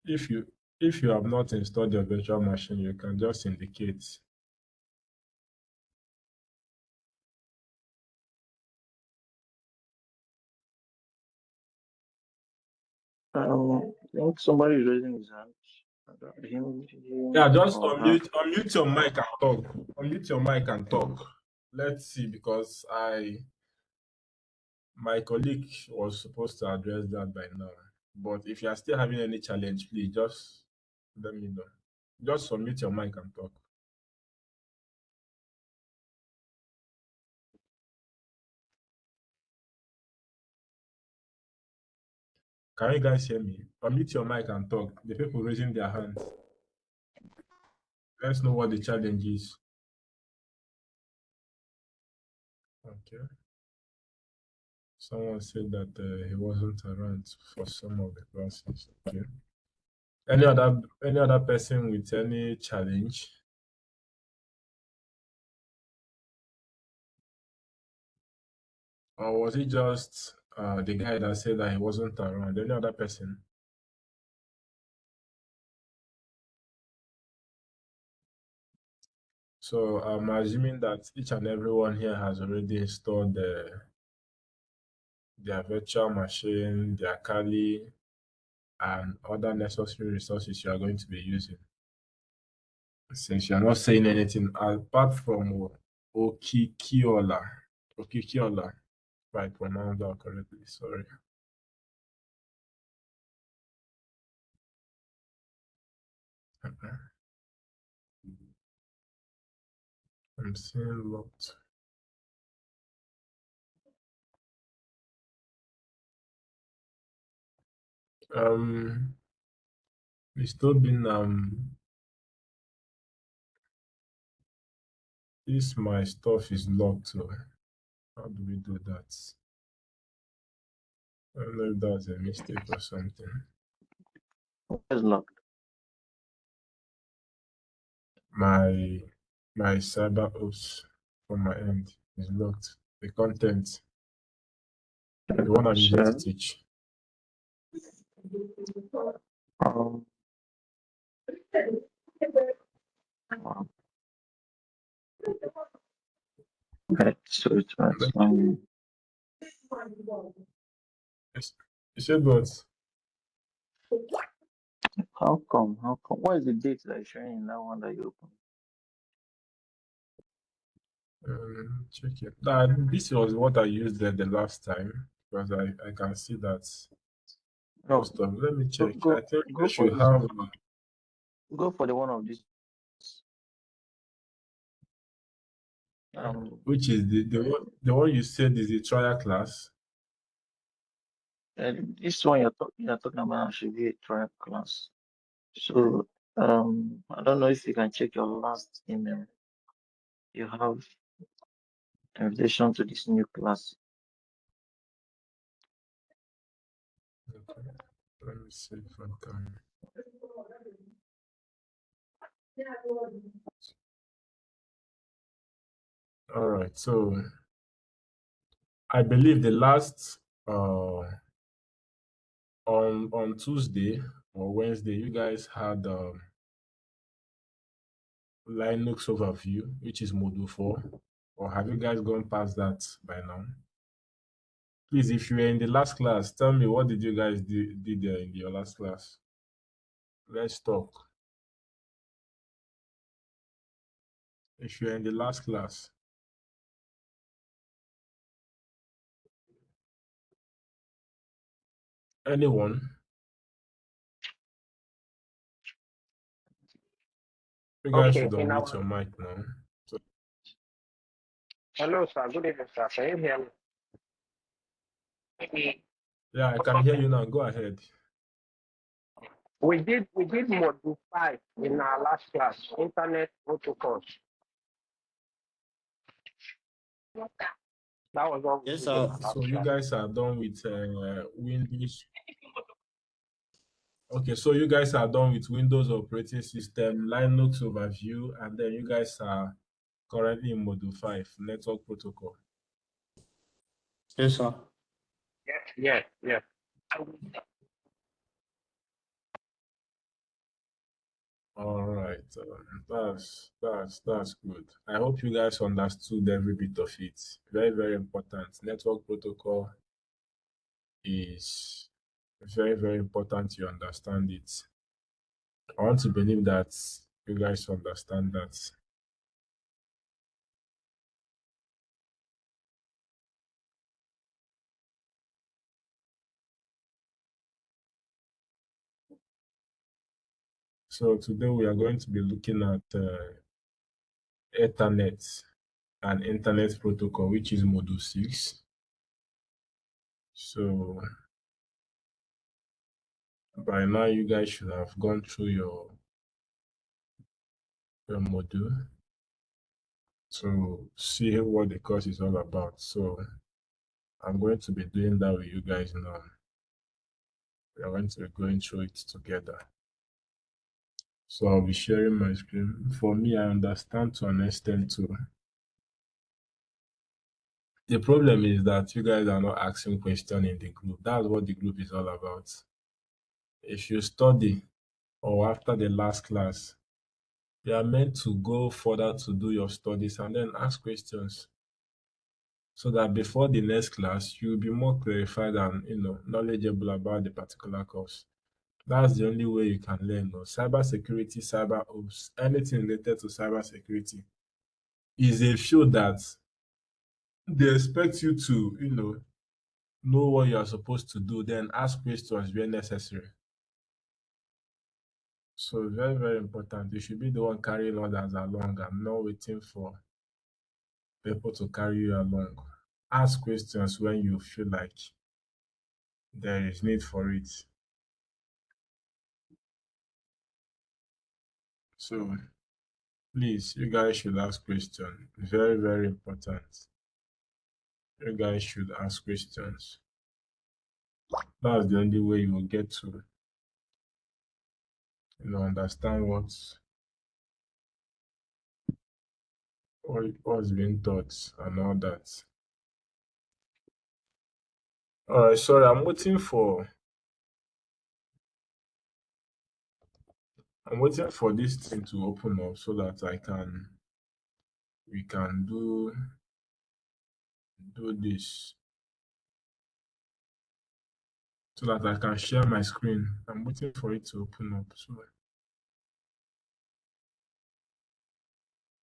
If you have not installed your virtual machine, you can just indicate. I think somebody is raising his hand. Yeah, just unmute your mic and talk. Unmute your mic and talk. Let's see, because my colleague was supposed to address that by now. But if you are still having any challenge, please just let me know. Just unmute your mic and talk. Can you guys hear me? Unmute your mic and talk. The people raising their hands. Let's know what the challenge is. Okay. Someone said that he wasn't around for some of the classes. Okay. Any other person with any challenge? Or was it just the guy that said that he wasn't around? Any other person? So I'm assuming that each and everyone here has already installed their virtual machine, their Kali, and other necessary resources you are going to be using. Since you are not saying anything apart from Okikiola, if I pronounce that correctly, sorry. I'm seeing locked. It's still been this my stuff is locked, so how do we do that? I don't know if that's a mistake or something. It's locked. My CyberOps from my end is locked. The content, the one I'm using to teach. Okay, so it's fine. You said what? How come? What is the date that is showing in that one that you opened? Check it. This was what I used there the last time, because I can see that most of. Let me check. I think go I for should this. have. Go for the one of this. Which is the one you said is the trial class? This one you're talking about should be a trial class. So I don't know if you can check your last email. You have invitation to this new class. Okay. Let me see if I can. All right. So I believe the last on Tuesday or Wednesday, you guys had Linux overview, which is module 4, or have you guys gone past that by now? Please, if you were in the last class, tell me what did you guys did there in your last class? Let's talk. If you're in the last class. Anyone? You guys should unmute your mic now. So, hello, sir. Good evening, sir. Can you hear me? yeah, I can hear you now. Go ahead. We did module 5 in our last class, internet protocols. That was all. Yes, sir. So you guys are done with Windows. Okay, so you guys are done with Windows operating system, Linux overview, and then you guys are currently in module 5, network protocol. Yes, sir. Yeah. right. That's good. I hope you guys understood every bit of it. Very, very important. Network protocol is very, very important you understand it. I want to believe that you guys understand that. So today we are going to be looking at Ethernet and Internet Protocol, which is Module 6. So by now you guys should have gone through your module to see what the course is all about. So I'm going to be doing that with you guys now. We are going to be going through it together. So I'll be sharing my screen. For me, I understand to an extent too. The problem is that you guys are not asking questions in the group. That's what the group is all about. If you study or after the last class, you are meant to go further to do your studies and then ask questions so that before the next class, you'll be more clarified and knowledgeable about the particular course. That's the only way you can learn. Cybersecurity, CyberOps, anything related to cybersecurity is a field that they expect you to, know what you are supposed to do, then ask questions where necessary. So very, very important. You should be the one carrying others along and not waiting for people to carry you along. Ask questions when you feel like there is need for it. So please, you guys should ask questions. Very, very important. You guys should ask questions. That's the only way you will get to understand what's being taught and all that. All right, sorry, I'm waiting for this thing to open up so that we can do this so that I can share my screen. I'm waiting for it to open up.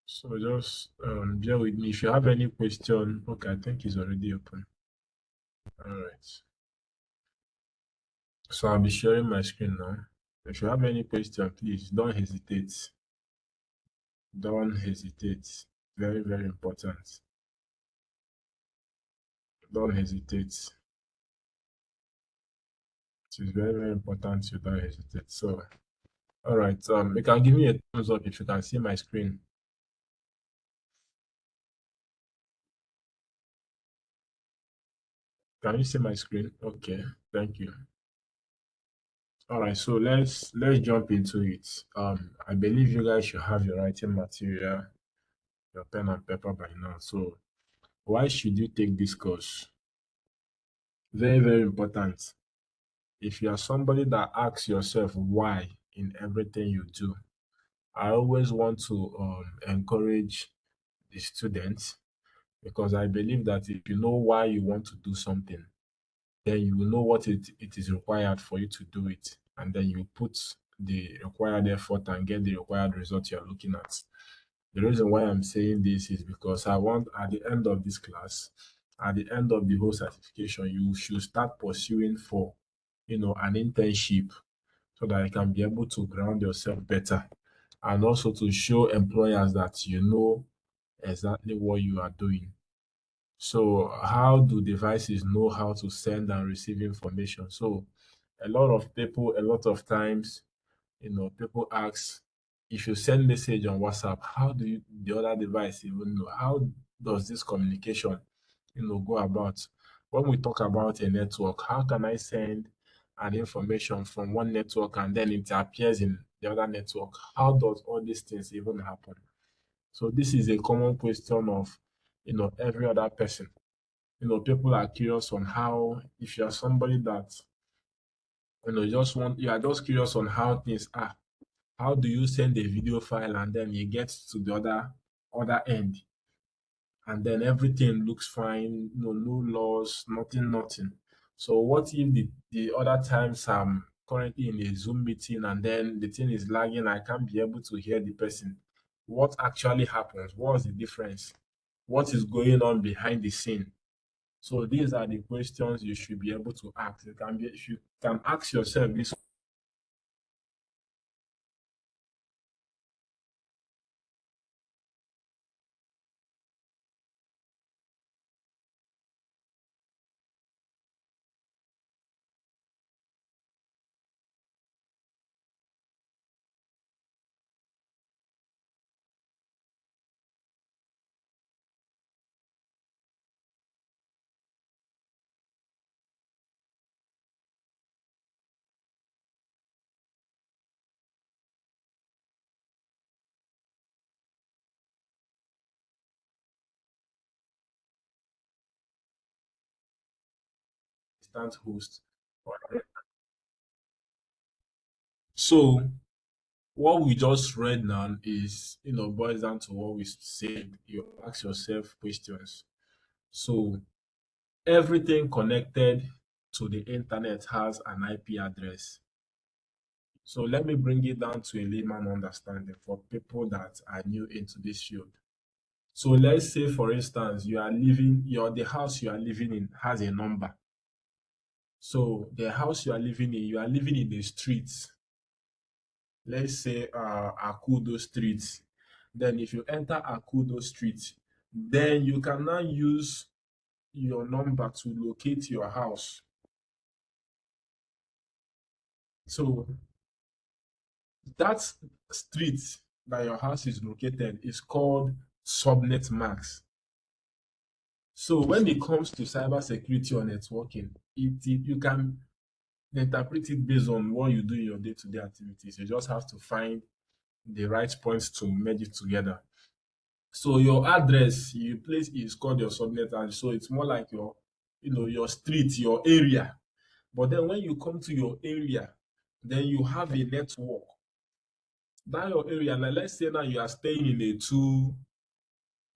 So just bear with me. If you have any question, okay, I think it's already open. All right. So I'll be sharing my screen now. If you have any question, please don't hesitate. Don't hesitate. Very, very important. Don't hesitate. It is very, very important you don't hesitate. So, all right. You can give me a thumbs up if you can see my screen. Can you see my screen? Okay, thank you. All right, so let's jump into it. I believe you guys should have your writing material, your pen and paper by now. So, why should you take this course? Very, very important. If you are somebody that asks yourself why in everything you do, I always want to encourage the students because I believe that if you know why you want to do something, then you will know what it is required for you to do it. And then you put the required effort and get the required result you're looking at. The reason why I'm saying this is because I want at the end of this class, at the end of the whole certification, you should start pursuing for, an internship so that you can be able to ground yourself better and also to show employers that you know exactly what you are doing. So how do devices know how to send and receive information? So a lot of people, a lot of times, people ask if you send message on WhatsApp, how do the other device even know? How does this communication, go about? When we talk about a network, how can I send an information from one network and then it appears in the other network? How does all these things even happen? So this is a common question of, every other person. People are curious on how, if you are somebody that, you are just curious on how things are. How do you send a video file and then you get to the other end, and then everything looks fine, no loss, nothing. So what if the other times I'm currently in a Zoom meeting and then the thing is lagging, I can't be able to hear the person? What actually happens? What's the difference? What is going on behind the scene? So these are the questions you should be able to ask. If you can ask yourself this instant host. So what we just read now is, boils down to what we said. You ask yourself questions. So everything connected to the internet has an IP address. So let me bring it down to a layman understanding for people that are new into this field. So let's say, for instance, the house you are living in has a number. So the house you are living in the streets. Let's say Akudo Street. Then if you enter Akudo Street, then you can now use your number to locate your house. So that street that your house is located is called subnet mask. So when it comes to cybersecurity or networking, you can interpret it based on what you do in your day-to-day activities. You just have to find the right points to merge it together. So your address you place is called your subnet, and so it's more like your street, your area. But then when you come to your area, then you have a network. That your area, now let's say now you are staying in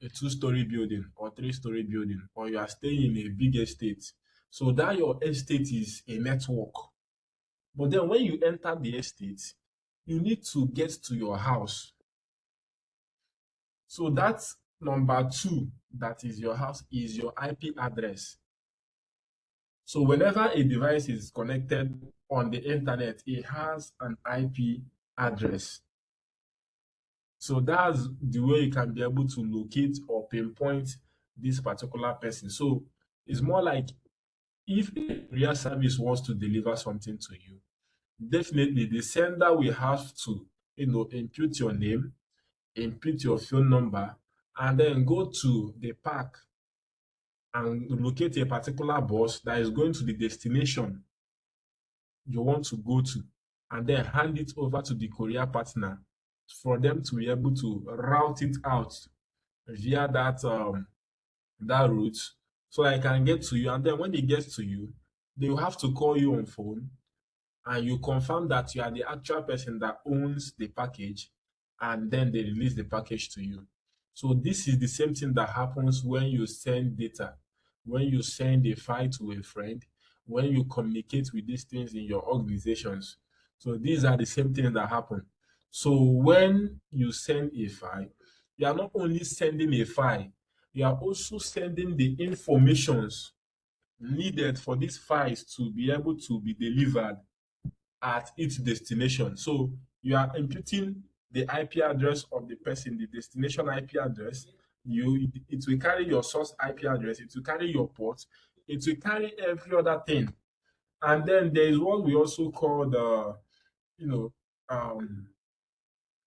a two-story building or three-story building, or you are staying in a big estate. So that your estate is a network. But then when you enter the estate, you need to get to your house. So that's number 2, that is your house, is your IP address. So whenever a device is connected on the internet, it has an IP address. So that's the way you can be able to locate or pinpoint this particular person. So it's more like if a real service wants to deliver something to you, definitely the sender will have to, input your name, input your phone number, and then go to the park and locate a particular bus that is going to the destination you want to go to, and then hand it over to the courier partner for them to be able to route it out via that route, so I can get to you. And then when it gets to you, they will have to call you on phone, and you confirm that you are the actual person that owns the package, and then they release the package to you. So this is the same thing that happens when you send data, when you send a file to a friend, when you communicate with these things in your organizations. So these are the same things that happen. So when you send a file, you are not only sending a file, you are also sending the informations needed for these files to be able to be delivered at its destination. So you are imputing the IP address of the person, the destination IP address. It will carry your source IP address, it will carry your port, it will carry every other thing. And then there is what we also call you know, um,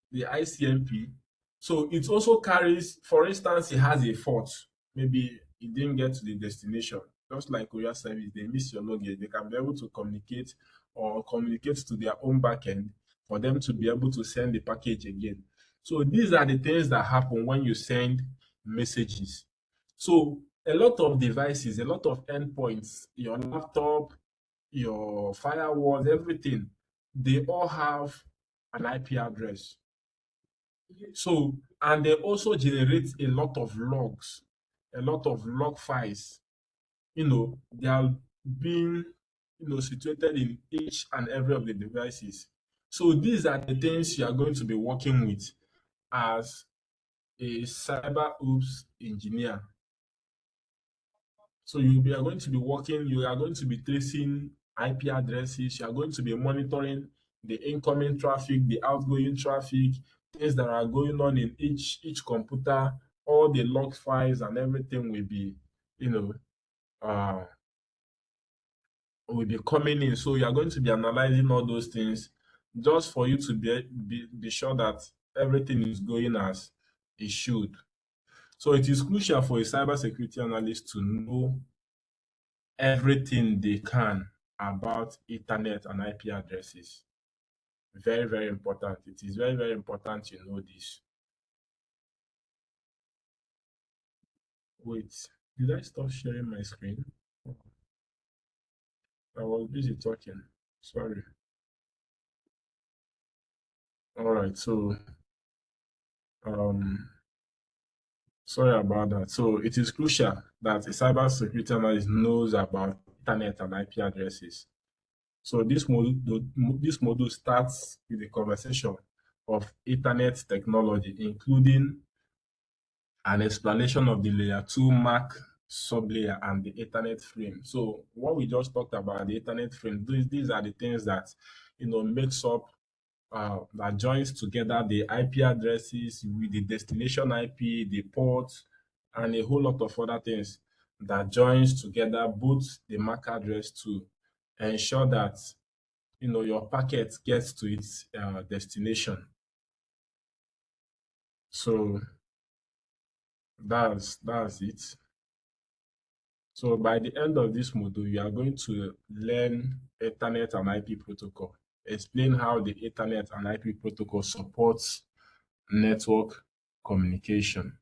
the ICMP. So it also carries, for instance, it has a fault. Maybe it didn't get to the destination. Just like courier service, they miss your luggage. They can be able to communicate or communicate to their own backend for them to be able to send the package again. So these are the things that happen when you send messages. So a lot of devices, a lot of endpoints, your laptop, your firewalls, everything, they all have an IP address. So, and they also generate a lot of logs, a lot of log files. They are being, situated in each and every of the devices. So these are the things you are going to be working with as a cyber ops engineer. So you are going to be working, you are going to be tracing IP addresses, you are going to be monitoring the incoming traffic, the outgoing traffic, things that are going on in each computer, all the log files and everything you know, uh, will be coming in. So you are going to be analyzing all those things just for you to be sure that everything is going as it should. So it is crucial for a cybersecurity analyst to know everything they can about Ethernet and IP addresses. Very, very important. It is very, very important you know this. Wait, did I stop sharing my screen? I was busy talking. Sorry. All right, so um sorry about that. So it is crucial that a cybersecurity analyst knows about Ethernet and IP addresses. So this module starts with a conversation of Ethernet technology, including an explanation of the layer 2 MAC sublayer and the Ethernet frame. So what we just talked about, the Ethernet frame, these are the things that makes up that joins together the IP addresses with the destination IP, the ports, and a whole lot of other things that joins together both the MAC address to ensure that your packet gets to its destination. So that's it. So by the end of this module, you are going to learn Ethernet and IP protocol, explain how the Ethernet and IP protocol supports network communication.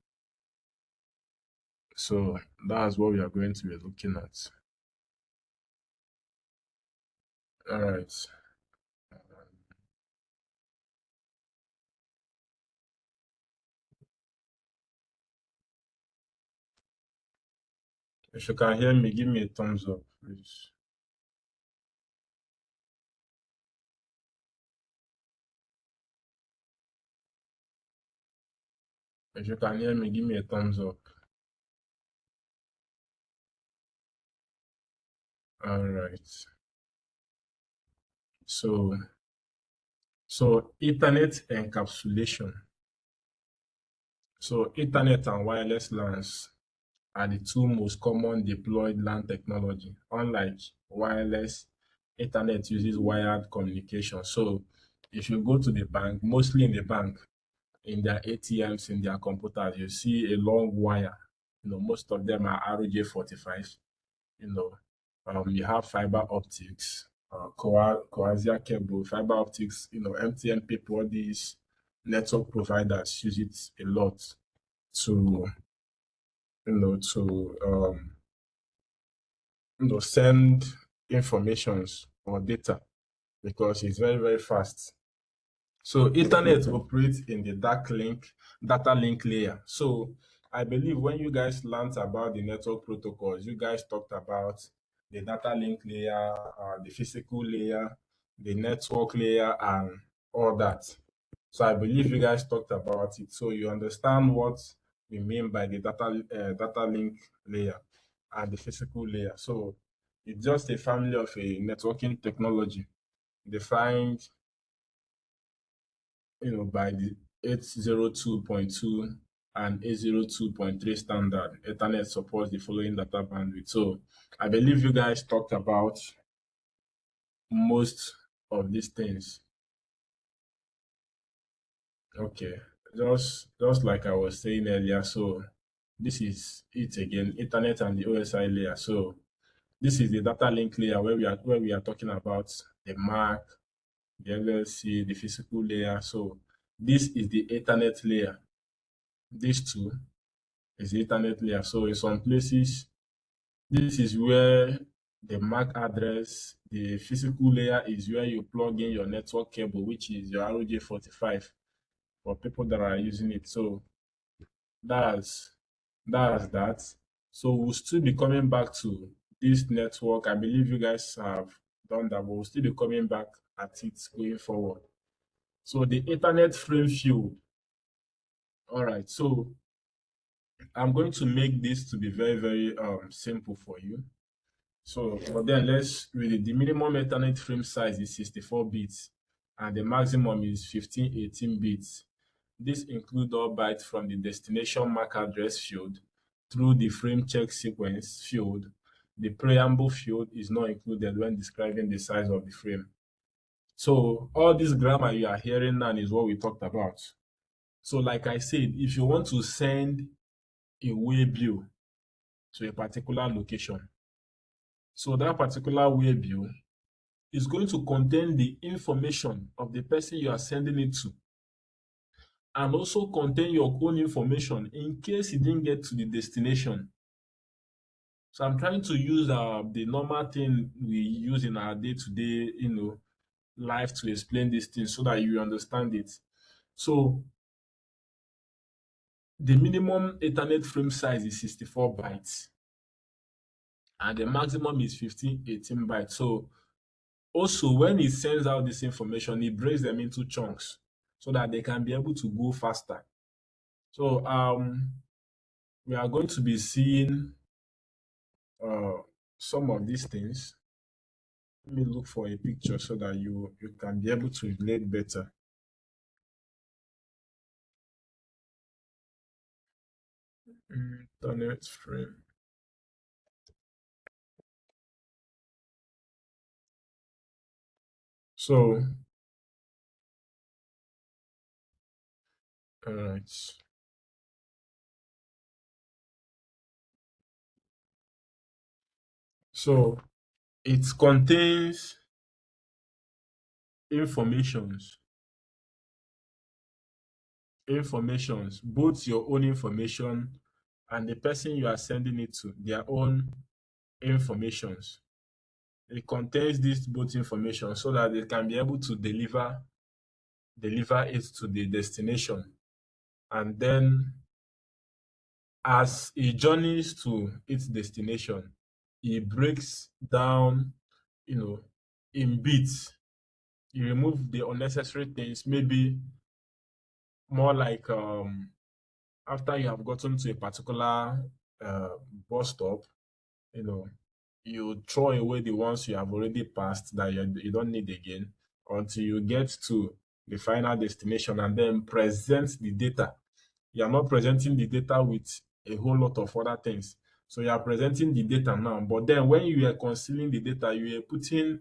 So that's what we are going to be looking at. All right. If you can hear me, give me a thumbs up, please. If you can hear me, give me a thumbs up. All right. So Ethernet encapsulation. So Ethernet and wireless LANs are the two most common deployed LAN technology. Unlike wireless, Ethernet uses wired communication. So if you go to the bank, mostly in the bank, in their ATMs, in their computers, you see a long wire. Most of them are RJ45. You have fiber optics, coaxial cable, fiber optics, MTN people, all these network providers use it a lot to, send informations or data because it's very, very fast. So Ethernet operates in the data link layer. So I believe when you guys learned about the network protocols, you guys talked about the data link layer, the physical layer, the network layer, and all that. So I believe you guys talked about it. So you understand what we mean by the data link layer and the physical layer. So it's just a family of a networking technology defined by the 802.2 and 802.3 standard. Ethernet supports the following data bandwidth. So I believe you guys talked about most of these things. Okay, just like I was saying earlier, so this is it again, Ethernet and the OSI layer. So this is the data link layer where we are talking about the MAC, the LLC, the physical layer. So this is the Ethernet layer. These two is the Ethernet layer. So in some places, this is where the MAC address. The physical layer is where you plug in your network cable, which is your RJ45 for people that are using it. So that's that. So we'll still be coming back to this network. I believe you guys have done that, but we'll still be coming back at it going forward. So the Ethernet frame field. All right. So I'm going to make this to be very, very simple for you. So, but then let's read it. The minimum Ethernet frame size is 64 bits and the maximum is 1518 bits. This includes all bytes from the destination MAC address field through the frame check sequence field. The preamble field is not included when describing the size of the frame. So all this grammar you are hearing now is what we talked about. So like I said, if you want to send a waybill to a particular location, so that particular waybill is going to contain the information of the person you are sending it to and also contain your own information in case you didn't get to the destination. So I'm trying to use the normal thing we use in our day-to-day, life to explain these things so that you understand it. So the minimum Ethernet frame size is 64 bytes and the maximum is 1518 bytes. So also, when it sends out this information, it breaks them into chunks so that they can be able to go faster. So we are going to be seeing some of these things. Let me look for a picture so that you can be able to relate better. Internet frame. So, all right. So it contains informations, both your own information and the person you are sending it to, their own informations. It contains this both information so that they can be able to deliver it to the destination. And then as it journeys to its destination, it breaks down, in bits. You remove the unnecessary things, maybe more like after you have gotten to a particular bus stop, you know, you throw away the ones you have already passed that you don't need again until you get to the final destination and then present the data. You are not presenting the data with a whole lot of other things. So you are presenting the data now, but then when you are concealing the data, you are putting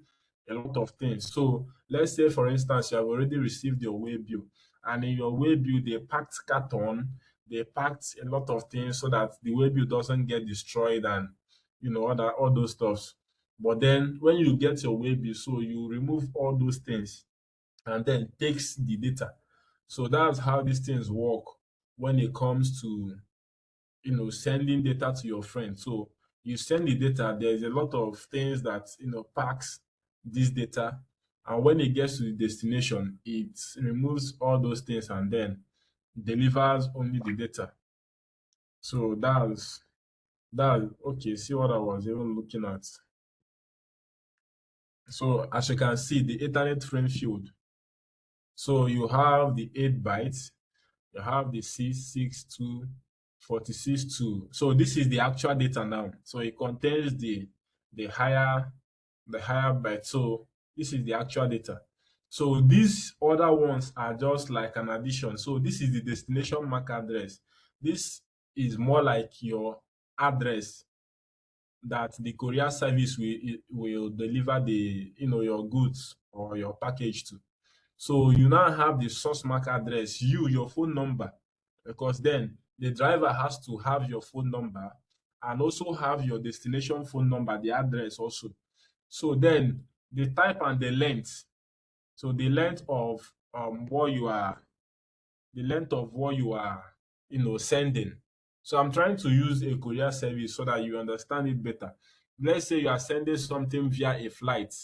a lot of things. So let's say, for instance, you have already received your way bill, and in your way bill, they packed carton, they packed a lot of things so that the way bill doesn't get destroyed and all those stuffs. But then when you get your way bill, so you remove all those things and then takes the data. So that's how these things work when it comes to sending data to your friend. So you send the data, there's a lot of things that packs this data, and when it gets to the destination, it removes all those things and then delivers only the data. So that's okay. See what I was even looking at. So as you can see, the Ethernet frame field. So you have the 8 bytes, you have the 662, 462. So this is the actual data now. So it contains the higher byte. So this is the actual data. So these other ones are just like an addition. So this is the destination MAC address. This is more like your address that the courier service will deliver your goods or your package to. So you now have the source MAC address, your phone number, because then the driver has to have your phone number and also have your destination phone number, the address also. So then the type and the length. So the length of what you are sending. So I'm trying to use a courier service so that you understand it better. let's say you are sending something via a flight,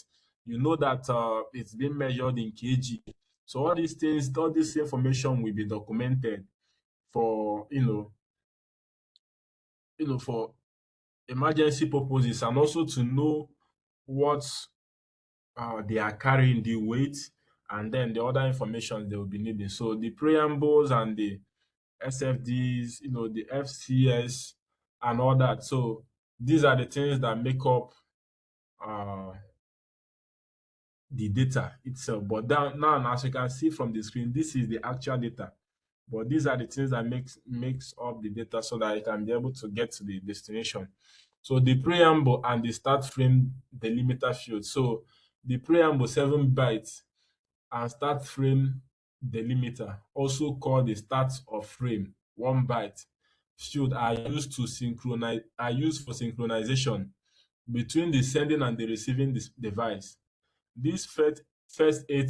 you know that it's being measured in kg. So all these things, all this information will be documented for for emergency purposes, and also to know what they are carrying, the weight, and then the other information they will be needing. So the preambles and the SFDs, the FCS and all that. So these are the things that make up uh, the data itself. But now, as you can see from the screen, this is the actual data. But these are the things that makes up the data so that you can be able to get to the destination. So the preamble and the start frame delimiter field. So the preamble 7 bytes and start frame delimiter, also called the start of frame 1 byte field, are used for synchronization between the sending and the receiving device. These first 8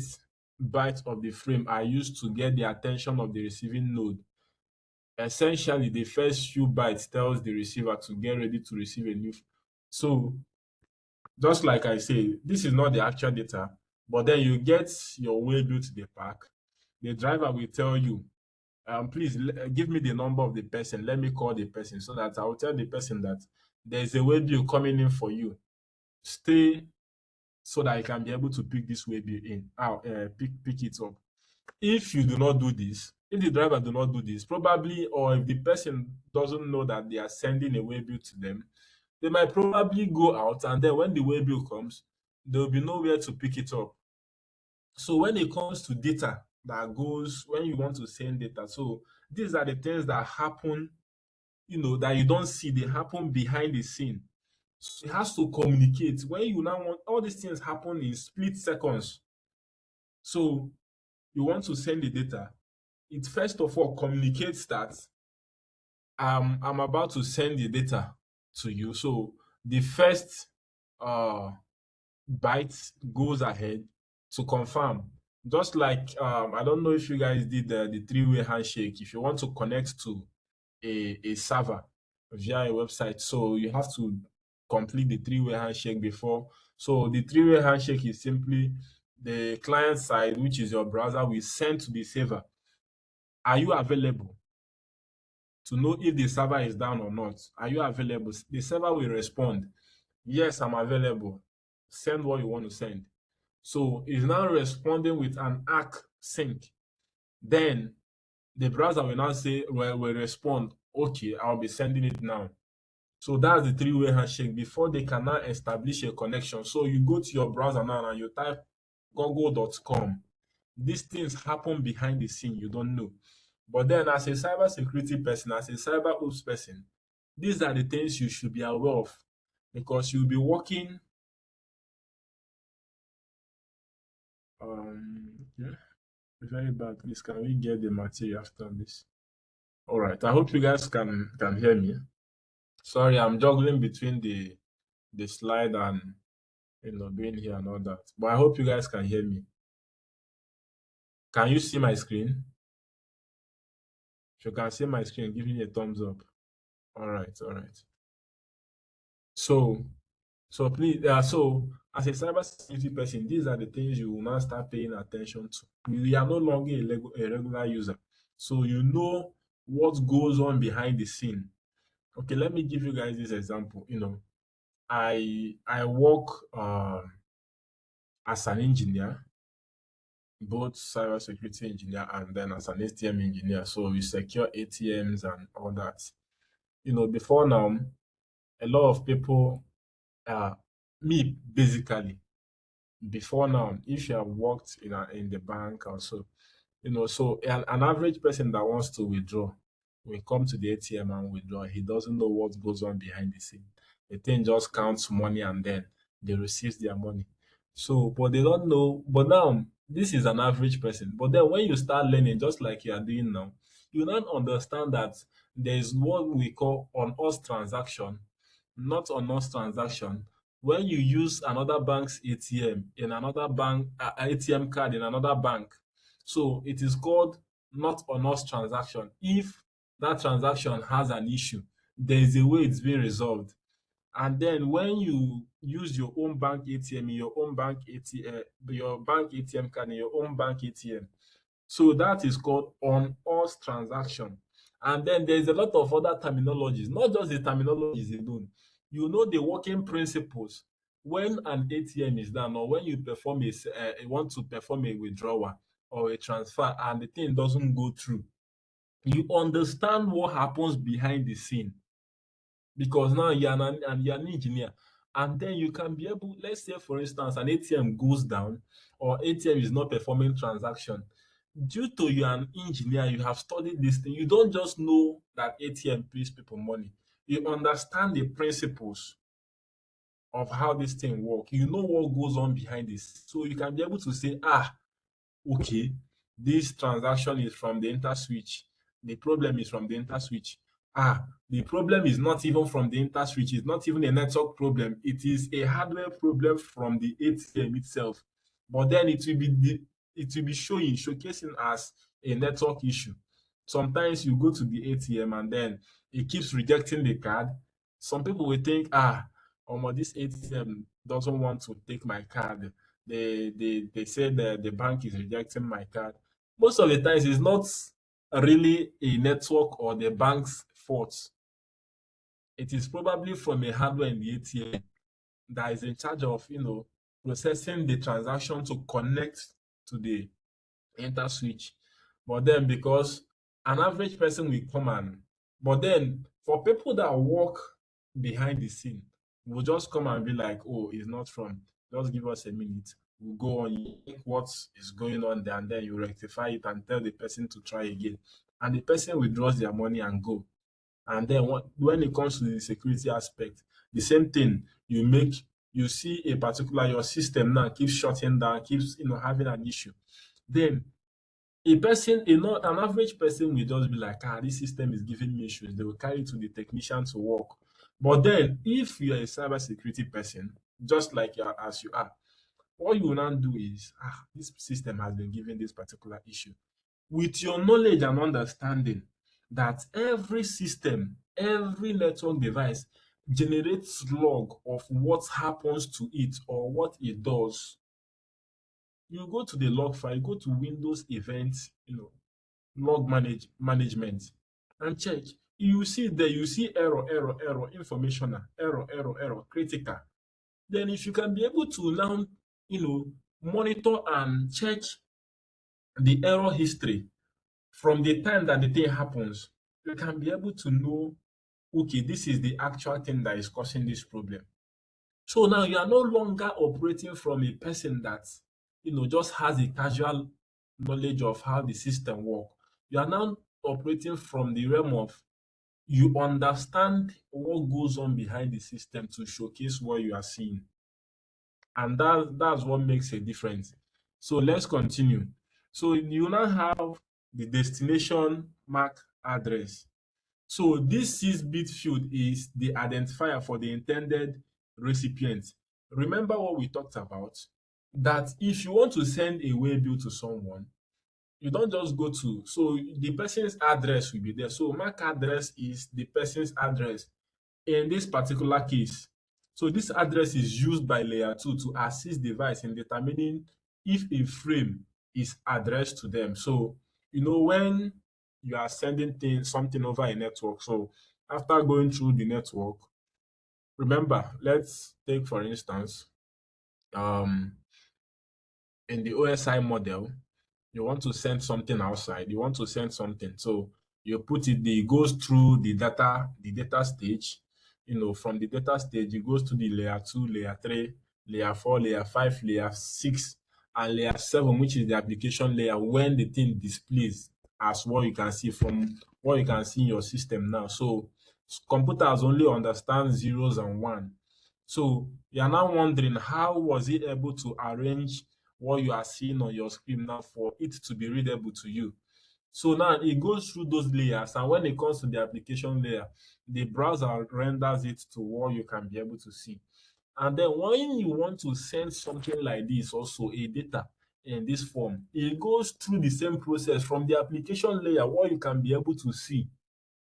bytes of the frame are used to get the attention of the receiving node. Essentially, the first few bytes tells the receiver to get ready to receive a new. So, just like I say, this is not the actual data, but then you get your way bill to the park. The driver will tell you, please give me the number of the person. Let me call the person so that I will tell the person that there's a way bill coming in for you. Stay so that I can be able to pick this way bill in, pick it up. If you do not do this, if the driver do not do this, probably, or if the person doesn't know that they are sending a way bill to them, they might probably go out, and then when the way bill comes, there will be nowhere to pick it up. So when it comes to data that goes, when you want to send data, so these are the things that happen, that you don't see, they happen behind the scene. So it has to communicate. When you now want, all these things happen in split seconds. So you want to send the data, it first of all communicates that I'm about to send the data to you. So the first uh byte goes ahead to confirm. Just like I don't know if you guys did the three-way handshake. If you want to connect to a server via a website, so you have to complete the three-way handshake before. So the three-way handshake is simply the client side, which is your browser, will send to the server, are you available, to know if the server is down or not. Are you available? The server will respond, yes, I'm available. Send what you want to send. So it's now responding with an ACK sync. Then the browser will now say, will respond, okay, I'll be sending it now. So that's the three-way handshake before they can now establish a connection. So you go to your browser now and you type google.com. These things happen behind the scene, you don't know. But then as a cybersecurity person, as a cyber ops person, these are the things you should be aware of, because you'll be working. Yeah, very bad. Please, can we get the material after this? All right. I hope you guys can hear me. Sorry, I'm juggling between the slide and being here and all that. But I hope you guys can hear me. Can you see my screen? If you can see my screen, give me a thumbs up. All right, all right. So please, so as a cybersecurity person, these are the things you will now start paying attention to. You are no longer a regular user, so you know what goes on behind the scene. Okay, let me give you guys this example. I work as an engineer, both cybersecurity engineer and then as an ATM engineer. So we secure ATMs and all that. Before now, a lot of people, uh, me basically, before now, if you have worked in the bank also, so an average person that wants to withdraw will come to the ATM and withdraw. He doesn't know what goes on behind the scene. The thing just counts money and then they receive their money. So, but they don't know. But now, this is an average person. But then when you start learning, just like you are doing now, you don't understand that there is what we call on-us transaction, not on-us transaction. When you use another bank's ATM in another bank, ATM card in another bank, so it is called not on us transaction. If that transaction has an issue, there is a way it's being resolved. And then when you use your own bank ATM in your bank ATM card in your own bank ATM, so that is called on-us transaction. And then there's a lot of other terminologies, not just the terminologies alone. You know the working principles when an ATM is done, or when you want to perform a withdrawal or a transfer and the thing doesn't go through. You understand what happens behind the scene because now you're an engineer, and then you can be able, let's say for instance an ATM goes down or ATM is not performing transaction. Due to you're an engineer, you have studied this thing, you don't just know that ATM pays people money, you understand the principles of how this thing work, you know what goes on behind this, so you can be able to say, okay, this transaction is from the enter switch. The problem is from the enter switch. The problem is not even from the enter switch. It's not even a network problem. It is a hardware problem from the ATM itself. But then it will be showcasing as a network issue. Sometimes you go to the ATM and then it keeps rejecting the card. Some people will think, this ATM doesn't want to take my card. They say that the bank is rejecting my card. Most of the times it's not really a network or the bank's fault. It is probably from a hardware in the ATM that is in charge of, processing the transaction to connect to the enter switch. But then because an average person will come and but then for people that work behind the scene will just come and be like, oh, it's not from, just give us a minute. We'll go on, you think what is going on there, and then you rectify it and tell the person to try again. And the person withdraws their money and go. And then when it comes to the security aspect, the same thing. You see a particular your system now keeps shutting down, keeps having an issue. Then an average person will just be like, this system is giving me issues. They will carry it to the technician to work. But then if you're a cybersecurity person, just like as you are, what you will now do is, this system has been given this particular issue. With your knowledge and understanding that every system, every network device generates log of what happens to it or what it does, you go to the log file, go to Windows events, log management, and check. You see there, you see error, informational, error, critical. Then if you can be able to now, monitor and check the error history from the time that the thing happens, you can be able to know, okay, this is the actual thing that is causing this problem. So now you are no longer operating from a person that, just has a casual knowledge of how the system works. You are now operating from the realm of you understand what goes on behind the system to showcase what you are seeing. And that's what makes a difference. So let's continue. So you now have the destination MAC address. So this 6-bit field is the identifier for the intended recipient. Remember what we talked about? That if you want to send a waybill to someone, you don't just go to, so the person's address will be there. So MAC address is the person's address in this particular case. So this address is used by layer 2 to assist device in determining if a frame is addressed to them. So, when you are sending something over a network, so after going through the network, remember, let's take for instance, in the OSI model, you want to send something outside, you want to send something. So you put it goes through the data stage. From the data stage, it goes to the layer 2, layer 3, layer 4, layer 5, layer 6, and layer 7, which is the application layer when the thing displays as what you can see in your system now. So computers only understand zeros and one. So you are now wondering, how was he able to arrange what you are seeing on your screen now for it to be readable to you? So now it goes through those layers, and when it comes to the application layer, the browser renders it to what you can be able to see. And then when you want to send something like this, also a data in this form, it goes through the same process from the application layer, what you can be able to see.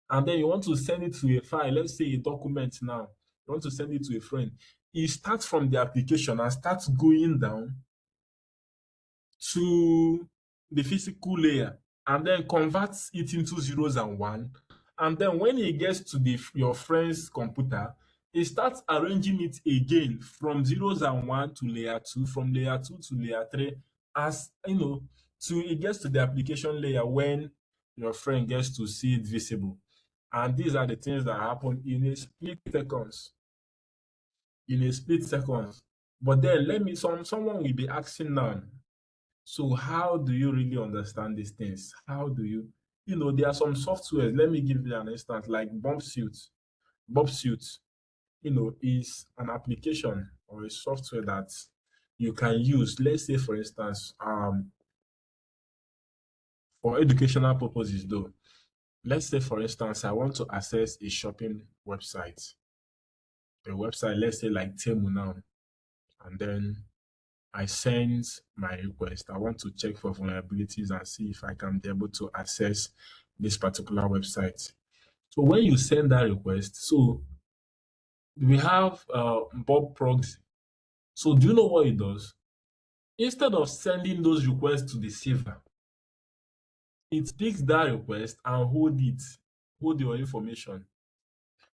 And then you want to send it to a file, let's say a document now. you want to send it to a friend, it starts from the application and starts going down to the physical layer and then converts it into zeros and one. And then when it gets to your friend's computer, it starts arranging it again from zeros and one to layer two, from layer two to layer three, as you know, till it gets to the application layer when your friend gets to see it visible. And these are the things that happen in a split seconds. In a split seconds. But then someone will be asking now, so how do you really understand these things? How do you, there are some softwares. Let me give you an instance like BumpSuite. BumpSuite, is an application or a software that you can use. Let's say, for instance, for educational purposes, though. Let's say, for instance, I want to access a shopping website, let's say like Temu now, and then I send my request. I want to check for vulnerabilities and see if I can be able to access this particular website. So when you send that request, so we have Bob Proxy. So do you know what it does? Instead of sending those requests to the server, it picks that request and hold your information.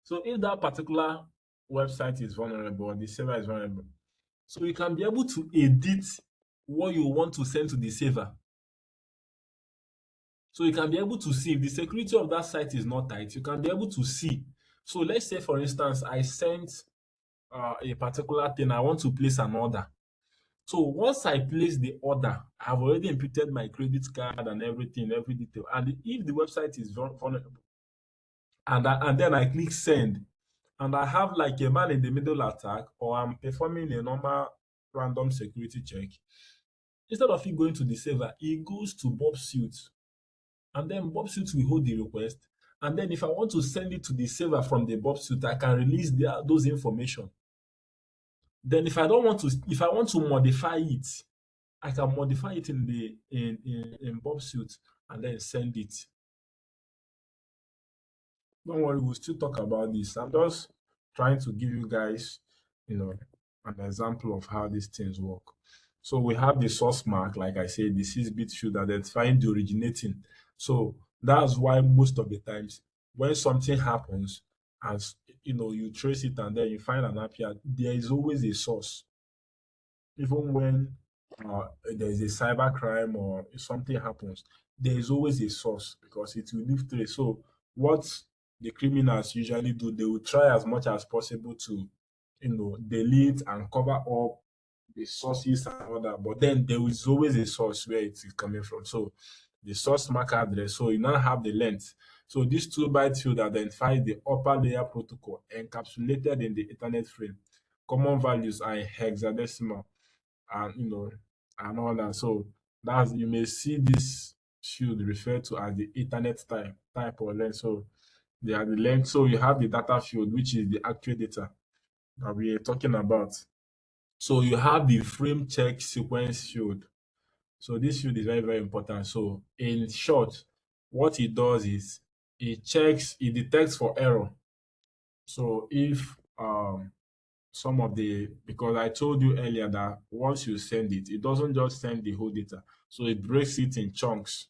So if that particular website is vulnerable or the server is vulnerable, so you can be able to edit what you want to send to the server. So you can be able to see if the security of that site is not tight, you can be able to see. So let's say, for instance, I sent a particular thing, I want to place an order. So once I place the order, I've already inputted my credit card and everything, every detail. And if the website is vulnerable, and then I click send, and I have like a man in the middle attack, or I'm performing a normal random security check, instead of it going to the server, it goes to BobSuite. And then BobSuite will hold the request. And then if I want to send it to the server from the BobSuite, I can release those information. Then if I want to modify it, I can modify it in BobSuite and then send it. Don't worry, we'll still talk about this. I'm just trying to give you guys, an example of how these things work. So we have the source mark, like I said, the 6-bit field identifying the originating. So that's why most of the times when something happens and you trace it and then you find an IP, there is always a source. Even when there is a cyber crime or if something happens, there is always a source because it will leave trace. So what the criminals usually do, they will try as much as possible to, delete and cover up the sources and all that. But then there is always a source where it is coming from. So the source MAC address. So you now have the length. So this 2-byte field identifies the upper layer protocol encapsulated in the Ethernet frame. Common values are in hexadecimal and and all that. So that's you may see this field referred to as the Ethernet type or length. So they are the length. So you have the data field, which is the actual data that we are talking about. So you have the frame check sequence field. So this field is very, very important. So in short, what it does is it detects for error. So if because I told you earlier that once you send it, it doesn't just send the whole data. So it breaks it in chunks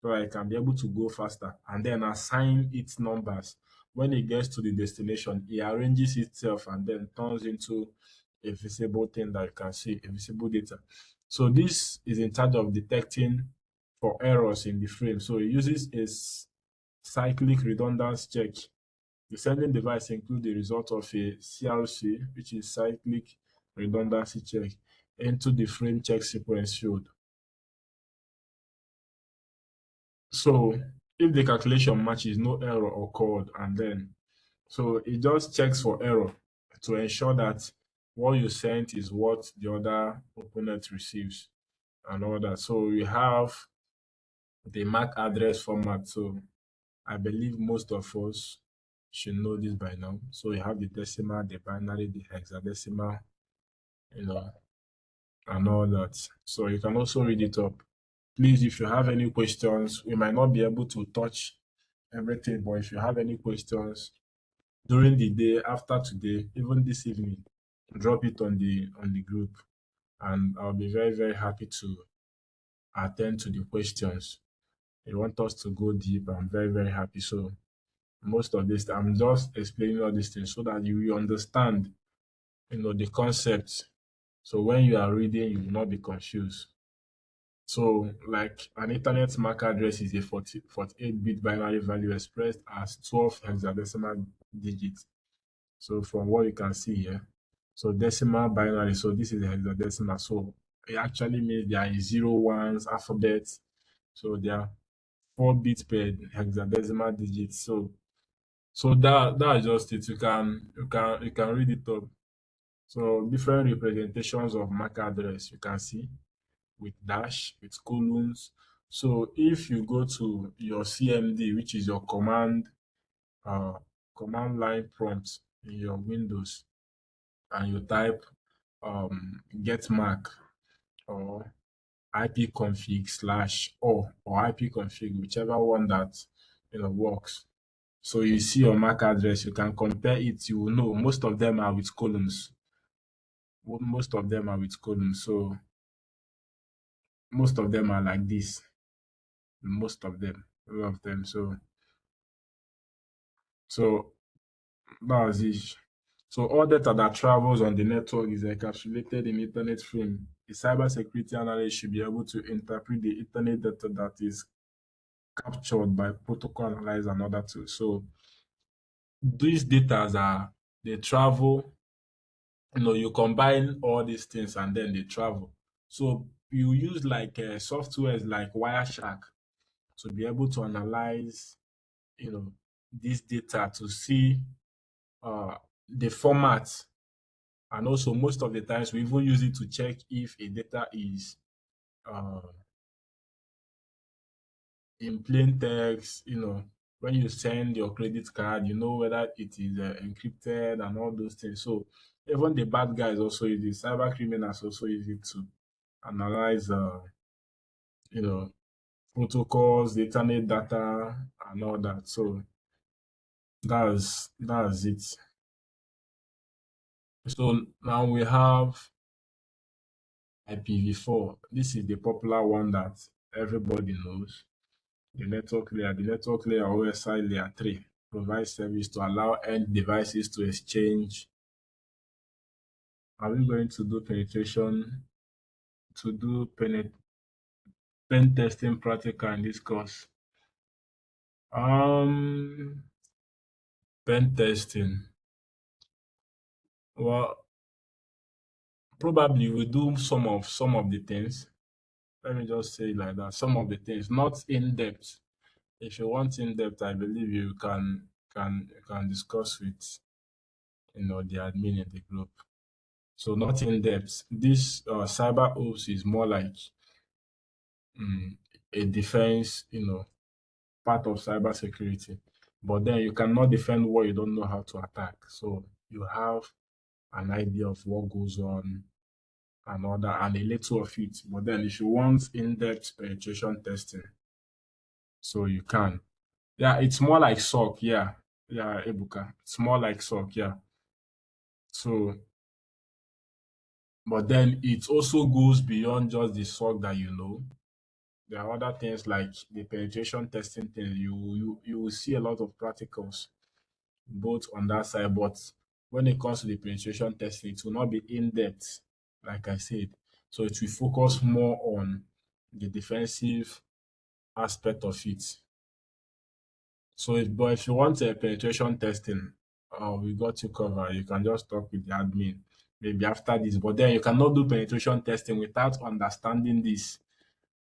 so I can be able to go faster and then assign its numbers. When it gets to the destination, it arranges itself and then turns into a visible thing that you can see, a visible data. So this is in charge of detecting for errors in the frame. So it uses a cyclic redundance check. The sending device includes the result of a CRC, which is cyclic redundancy check, into the frame check sequence field. So if the calculation matches, no error occurred, and then so it just checks for error to ensure that what you sent is what the other opponent receives and all that. So we have the MAC address format. So I believe most of us should know this by now. So you have the decimal, the binary, the hexadecimal, you know, and all that. So you can also read it up. Please, if you have any questions, we might not be able to touch everything, but if you have any questions, during the day, after today, even this evening, drop it on the group, and I'll be very, very happy to attend to the questions. You want us to go deep, I'm very, very happy. So most of this, I'm just explaining all these things so that you will understand, the concepts. So when you are reading, you will not be confused. So, like an Internet MAC address is a 48-bit binary value expressed as 12 hexadecimal digits. So, from what you can see here, so decimal binary, so this is a hexadecimal. So, it actually means there are zero ones, alphabets. So, there are 4 bits per hexadecimal digit. So that's just it. You can read it up. So, different representations of MAC address you can see with dash, with colons. So if you go to your CMD, which is your uh, command line prompt in your Windows, and you type get Mac or ipconfig slash or ipconfig, whichever one that works. So you see your MAC address, you can compare it. You will know most of them are with columns. Most of them are with columns. So most of them are like this. Most of them, all of them. So that's it. So all data that travels on the network is encapsulated in Ethernet frame. A cybersecurity analyst should be able to interpret the Ethernet data that is captured by protocol analyzer and other tools. So these data they travel. You combine all these things and then they travel. So you use like softwares like Wireshark to be able to analyze, this data to see the format, and also most of the times we even use it to check if a data is uh, in plain text. When you send your credit card, you know whether it is encrypted and all those things. So even the bad guys also use it. Cyber criminals also use it to analyze, you know, protocols, the internet data, and all that. So that's it. So now we have IPv4. This is the popular one that everybody knows. The network layer OSI layer 3 provides service to allow end devices to exchange. Are we going to do penetration to do pen testing practical in this course? Pen testing. Well, probably we do some of the things. Let me just say it like that. Some of the things, not in depth. If you want in depth, I believe you can discuss with the admin in the group. So not in depth. This cyber ops is more like a defense, part of cybersecurity. But then you cannot defend what you don't know how to attack. So you have an idea of what goes on and all that, and a little of it. But then if you want in-depth penetration testing, so you can. Yeah, it's more like SOC. Yeah, yeah, Ebuka. It's more like SOC. Yeah. So, but then it also goes beyond just the SOC that you know. There are other things like the penetration testing thing. You will see a lot of practicals both on that side, but when it comes to the penetration testing, it will not be in depth, like I said. So it will focus more on the defensive aspect of it. So, but if you want a penetration testing, we got you covered. You can just talk with the admin maybe after this. But then you cannot do penetration testing without understanding this.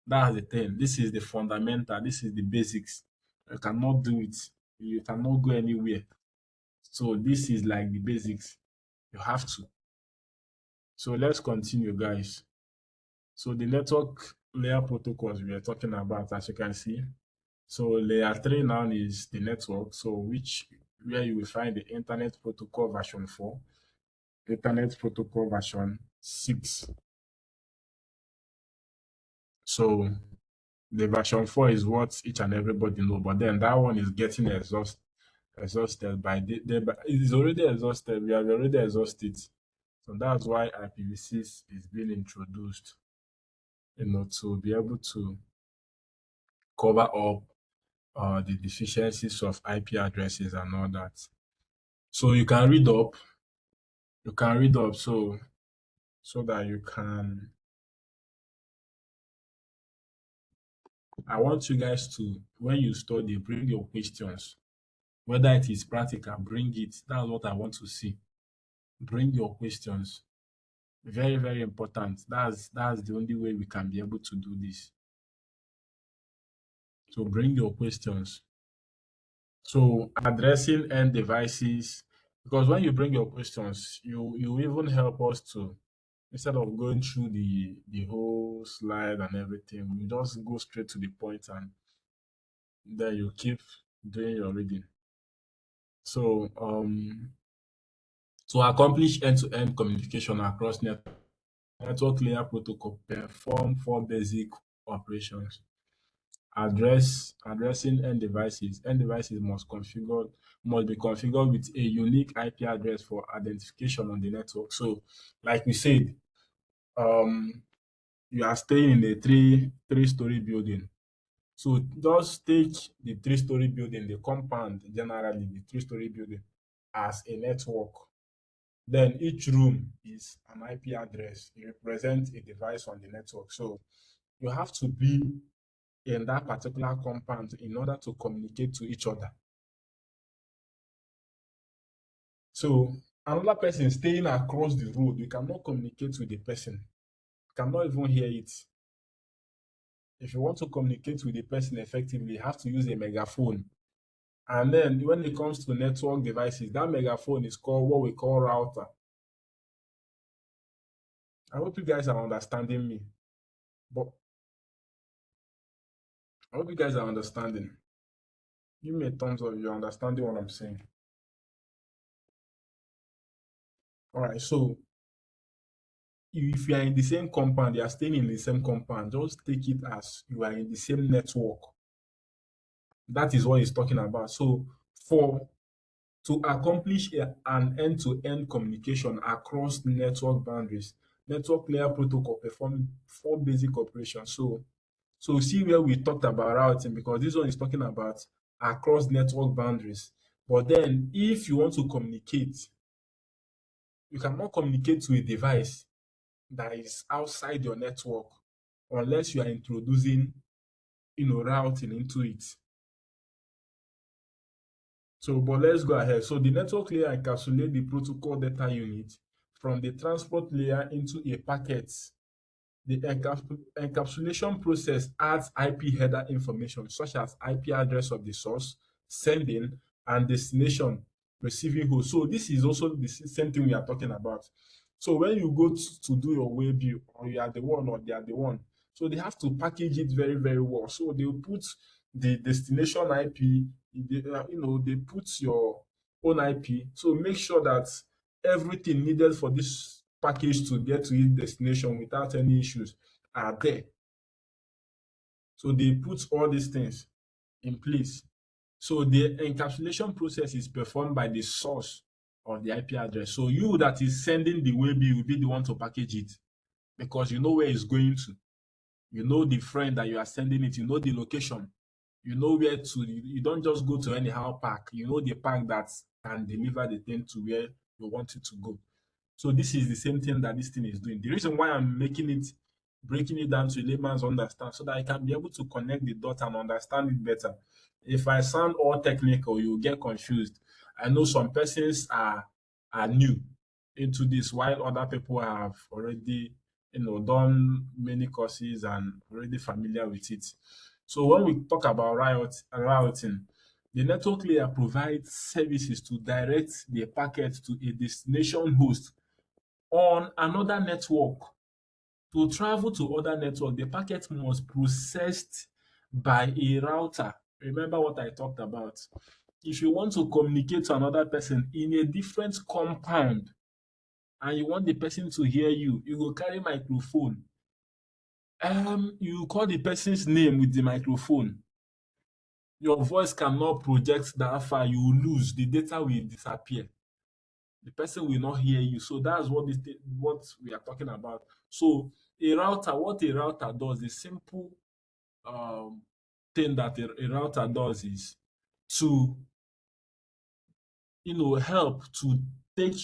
That's the thing. This is the fundamental. This is the basics. You cannot do it. You cannot go anywhere. So this is like the basics. You have to. So let's continue, guys. So the network layer protocols we are talking about, as you can see. So layer 3 now is the network. So where you will find the Internet Protocol version 4, Internet Protocol version 6. So the version 4 is what each and everybody know, but then that one is getting exhausted by it is already exhausted. We have already exhausted. So that's why IPv6 is being introduced, to be able to cover up the deficiencies of IP addresses and all that. So you can read up. You can read up so that you can. I want you guys to, when you study, bring your questions. Whether it is practical, bring it. That's what I want to see. Bring your questions. Very, very important. That's the only way we can be able to do this. So bring your questions. So addressing end devices, because when you bring your questions, you even help us to, instead of going through the whole slide and everything, we just go straight to the point and then you keep doing your reading. So to accomplish end-to-end communication across network layer protocol, perform four basic operations. Addressing end devices. End devices must be configured with a unique IP address for identification on the network. So, like we said, you are staying in a three-story building. So just take the three-story building, the compound, generally the three-story building, as a network. Then each room is an IP address. It represents a device on the network. So you have to be in that particular compound in order to communicate to each other. So another person staying across the road, you cannot communicate with the person. You cannot even hear it. If you want to communicate with the person effectively, you have to use a megaphone. And then when it comes to network devices, that megaphone is called what we call router. I hope you guys are understanding me. But I hope you guys are understanding. Give me a thumbs up if you're understanding what I'm saying. All right, so if you are in the same compound, you are staying in the same compound, just take it as you are in the same network. That is what he's talking about. So to accomplish an end-to-end communication across network boundaries, network layer protocol perform four basic operations. So see where we talked about routing, because this one is talking about across network boundaries. But then if you want to communicate, you cannot communicate to a device that is outside your network unless you are introducing, routing into it. So, but let's go ahead. So the network layer encapsulates the protocol data unit from the transport layer into a packet. The encapsulation process adds IP header information such as IP address of the source, sending, and destination receiving host. So this is also the same thing we are talking about. So when you go to do your web view, or you are the one or they are the one, so they have to package it very, very well. So they will put the destination IP, they put your own IP. So make sure that everything needed for this package to get to its destination without any issues are there. So they put all these things in place. So the encapsulation process is performed by the source of the IP address. So you that is sending the web will be the one to package it, because you know where it's going to. You know the friend that you are sending it, you know the location, you know where to. You don't just go to anyhow park. You know the park that can deliver the thing to where you want it to go. So this is the same thing that this thing is doing. The reason why I'm breaking it down to layman's understand, so that I can be able to connect the dots and understand it better. If I sound all technical, you get confused. I know some persons are new into this, while other people have already, done many courses and already familiar with it. So when we talk about routing, the network layer provides services to direct the packet to a destination host on another network. To travel to other network, the packet must processed by a router. Remember what I talked about. If you want to communicate to another person in a different compound and you want the person to hear you, you go carry microphone. You call the person's name with the microphone. Your voice cannot project that far. You will lose. The data will disappear. The person will not hear you. So that's what we are talking about. So what a router does, the simple um, thing that a router does is to help to take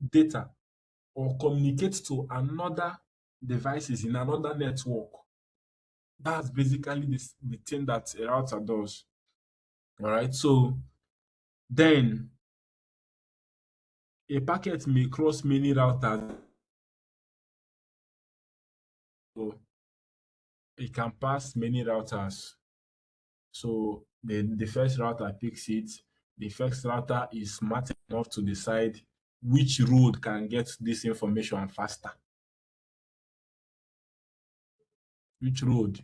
data or communicate to another devices in another network. That's basically the thing that a router does. All right. So then a packet may cross many routers. So it can pass many routers. So the first router picks it. The first router is smart enough to decide which road can get this information faster. Which road?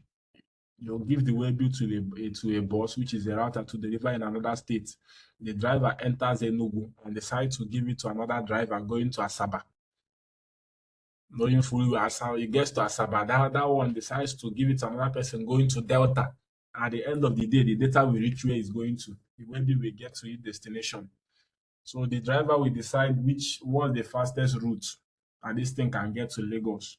You'll give the waybill to a bus, which is a router, to deliver in another state. The driver enters Enugu and decides to give it to another driver going to Asaba. Knowing fully well Asaba, he gets to Asaba. That one decides to give it to another person going to Delta. At the end of the day, the data will reach where it's going to. The waybill will get to its destination. So the driver will decide which was the fastest route and this thing can get to Lagos.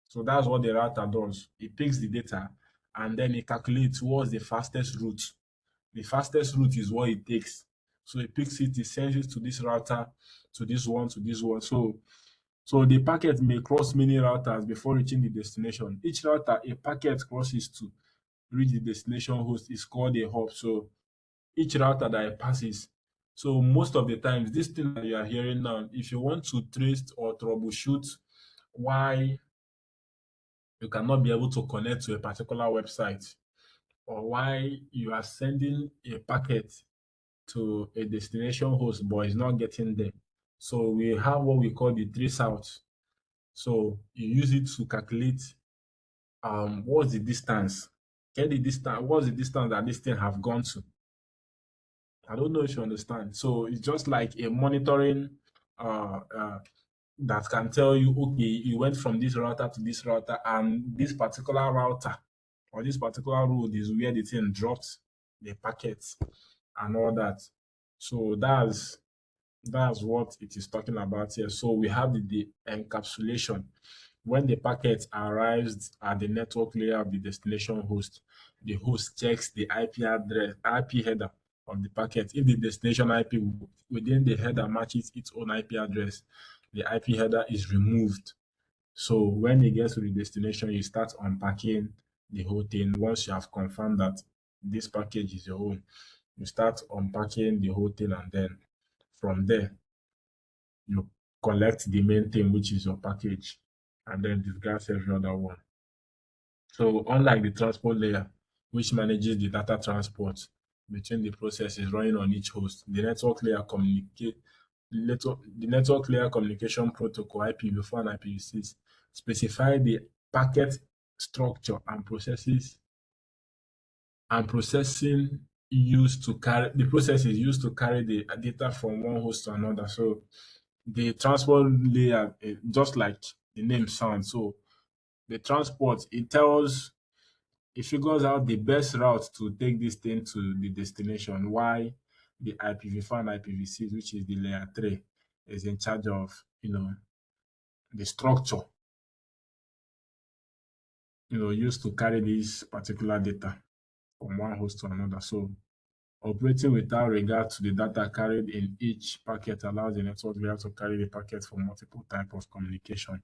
So that's what the router does. It picks the data and then it calculates what's the fastest route. The fastest route is what it takes. So it picks it, it sends it to this router, to this one, to this one. So the packet may cross many routers before reaching the destination. Each router a packet crosses to reach the destination host is called a hop. So each router that it passes. So most of the times, this thing that you are hearing now, if you want to trace or troubleshoot why you cannot be able to connect to a particular website or why you are sending a packet to a destination host but it's not getting there. So we have what we call the trace out. So you use it to calculate what's the distance. What's the distance that this thing have gone to? I don't know if you understand. So it's just like a monitoring that can tell you, okay, you went from this router to this router, and this particular router or this particular road is where the thing drops the packets and all that. So that's what it is talking about here. So we have the encapsulation. When the packet arrives at the network layer of the destination host, the host checks the IP address, IP header of the packet. If the destination IP within the header matches its own IP address, the IP header is removed. So when it gets to the destination, you start unpacking the whole thing. Once you have confirmed that this package is your own, you start unpacking the whole thing, and then from there, you collect the main thing, which is your package, and then disguise every other one. So unlike the transport layer, which manages the data transport between the processes running on each host, the network layer communication protocol IPv4 and IPv6 specify the packet structure and processing used to carry the processes used to carry the data from one host to another. So the transport layer, just like the name sounds, so the transport, it figures out the best route to take this thing to the destination. Why the IPv4 and IPv6, which is the layer 3, is in charge of, the structure, used to carry this particular data from one host to another. So operating without regard to the data carried in each packet allows the network layer to carry the packet for multiple types of communication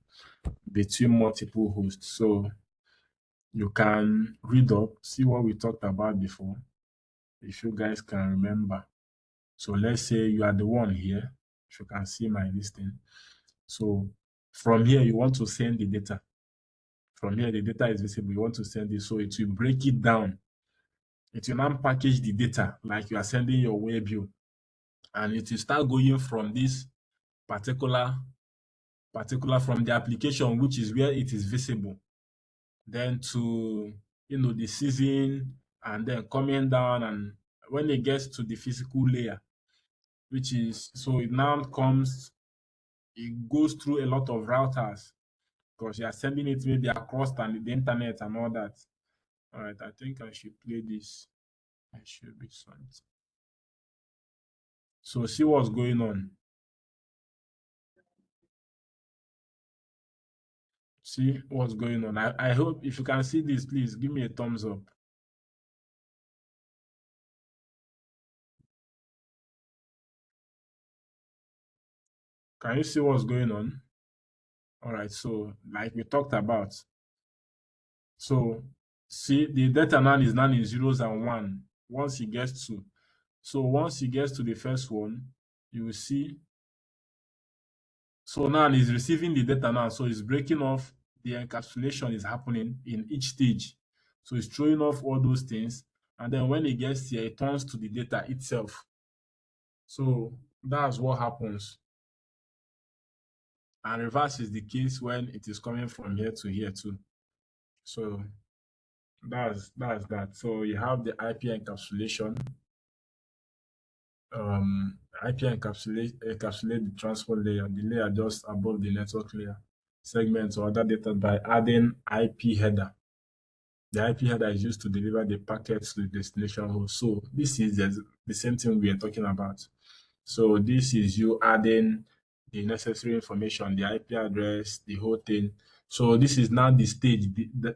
between multiple hosts. So you can read up, see what we talked about before, if you guys can remember. So let's say you are the one here, if you can see my listing. So from here, you want to send the data. From here, the data is visible. You want to send it. So it will break it down. It will now package the data like you are sending your waybill. And it will start going from this particular from the application, which is where it is visible, then to the season, and then coming down, and when it gets to the physical layer, which is so it goes through a lot of routers because you are sending it maybe across the internet and all that. All right, I think I should play this. It should be something. So see what's going on. See what's going on. I hope if you can see this, please give me a thumbs up. Can you see what's going on? All right, so like we talked about. So see the data now is now in zeros and one. Once it gets to once it gets to the first one, you will see. So now it's receiving the data now. So it's breaking off. The encapsulation is happening in each stage. So it's throwing off all those things. And then when it gets here, it turns to the data itself. So that's what happens. And reverse is the case when it is coming from here to here too. So that's that. So you have the IP encapsulation. IP encapsulate the transport layer, the layer just above the network layer, segments or other data by adding IP header. The IP header is used to deliver the packets to the destination host. So this is the same thing we are talking about. So this is you adding the necessary information, the IP address, the whole thing. So this is now the stage,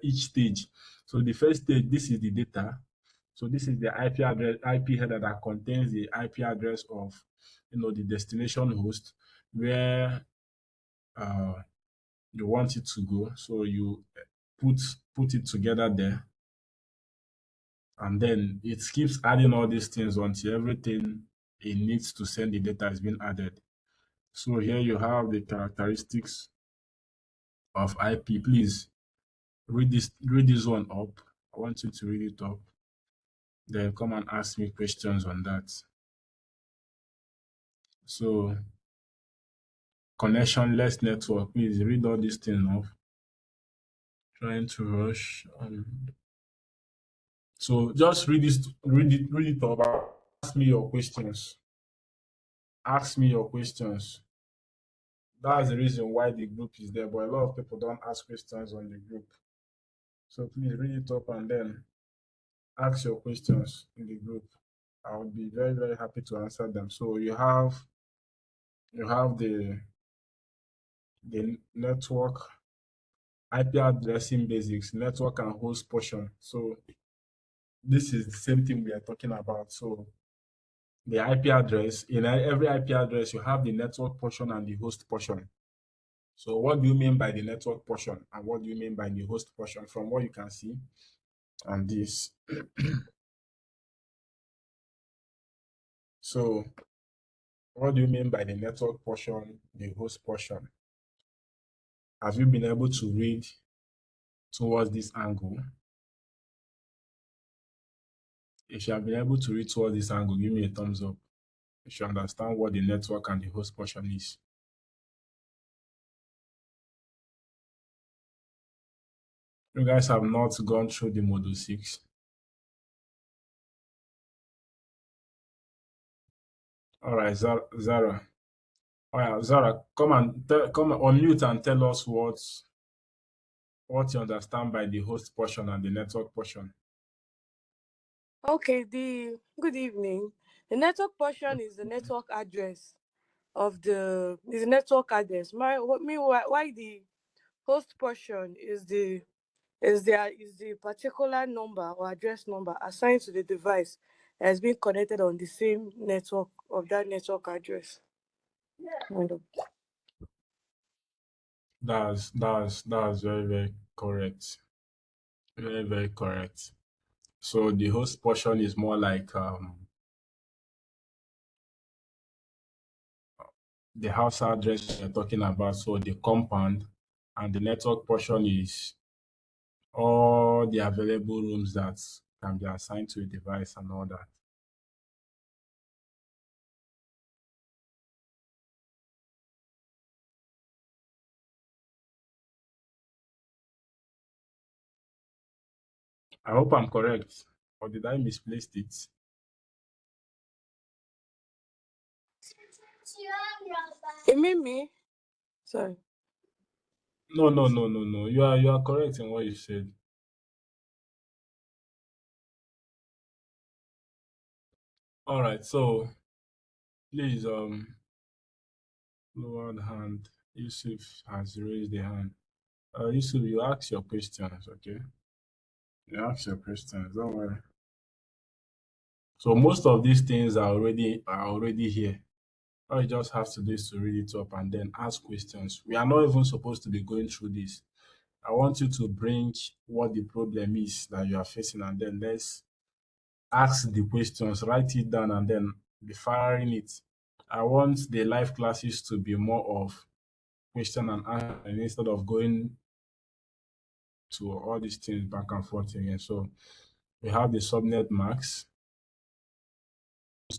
each stage. So the first stage, this is the data. So this is the IP address, IP header that contains the IP address of, the destination host where uh, you want it to go. So you put it together there, and then it keeps adding all these things until everything it needs to send the data has been added. So here you have the characteristics of IP. Please read this one up. I want you to read it up. Then come and ask me questions on that. So connectionless network. Please read all these things up. Trying to rush. So just read it up. Ask me your questions. Ask me your questions. That's the reason why the group is there. But a lot of people don't ask questions on the group. So please read it up and then ask your questions in the group. I would be very, very happy to answer them. So you have the network IP addressing basics, network and host portion. So this is the same thing we are talking about. So the IP address, in every IP address, you have the network portion and the host portion. So what do you mean by the network portion and what do you mean by the host portion from what you can see on this? So what do you mean by the network portion, the host portion? Have you been able to read towards this angle? If you have been able to read towards this angle, give me a thumbs up. If you understand what the network and the host portion is. You guys have not gone through the module 6. All right, Zara. Oh yeah, Zara, come and unmute and tell us what you understand by the host portion and the network portion. Okay, the good evening. The network portion is the network address why the host portion is the particular number or address number assigned to the device that has been connected on the same network of that network address. Kind of. That's very, very correct. Very, very correct. So the host portion is more like the house address you're talking about, so the compound, and the network portion is all the available rooms that can be assigned to a device and all that. I hope I'm correct, or did I misplace it? You mean me? Sorry. No. You are correct in what you said. All right, so please lower the hand. Yusuf has raised the hand. Yusuf, you ask your questions, okay? You ask your questions, don't worry. So most of these things are already here. All you just have to do is to read it up and then ask questions. We are not even supposed to be going through this. I want you to bring what the problem is that you are facing, and then let's ask the questions, write it down, and then be firing it. I want the live classes to be more of question and answer instead of going to all these things back and forth again. So we have the subnet mask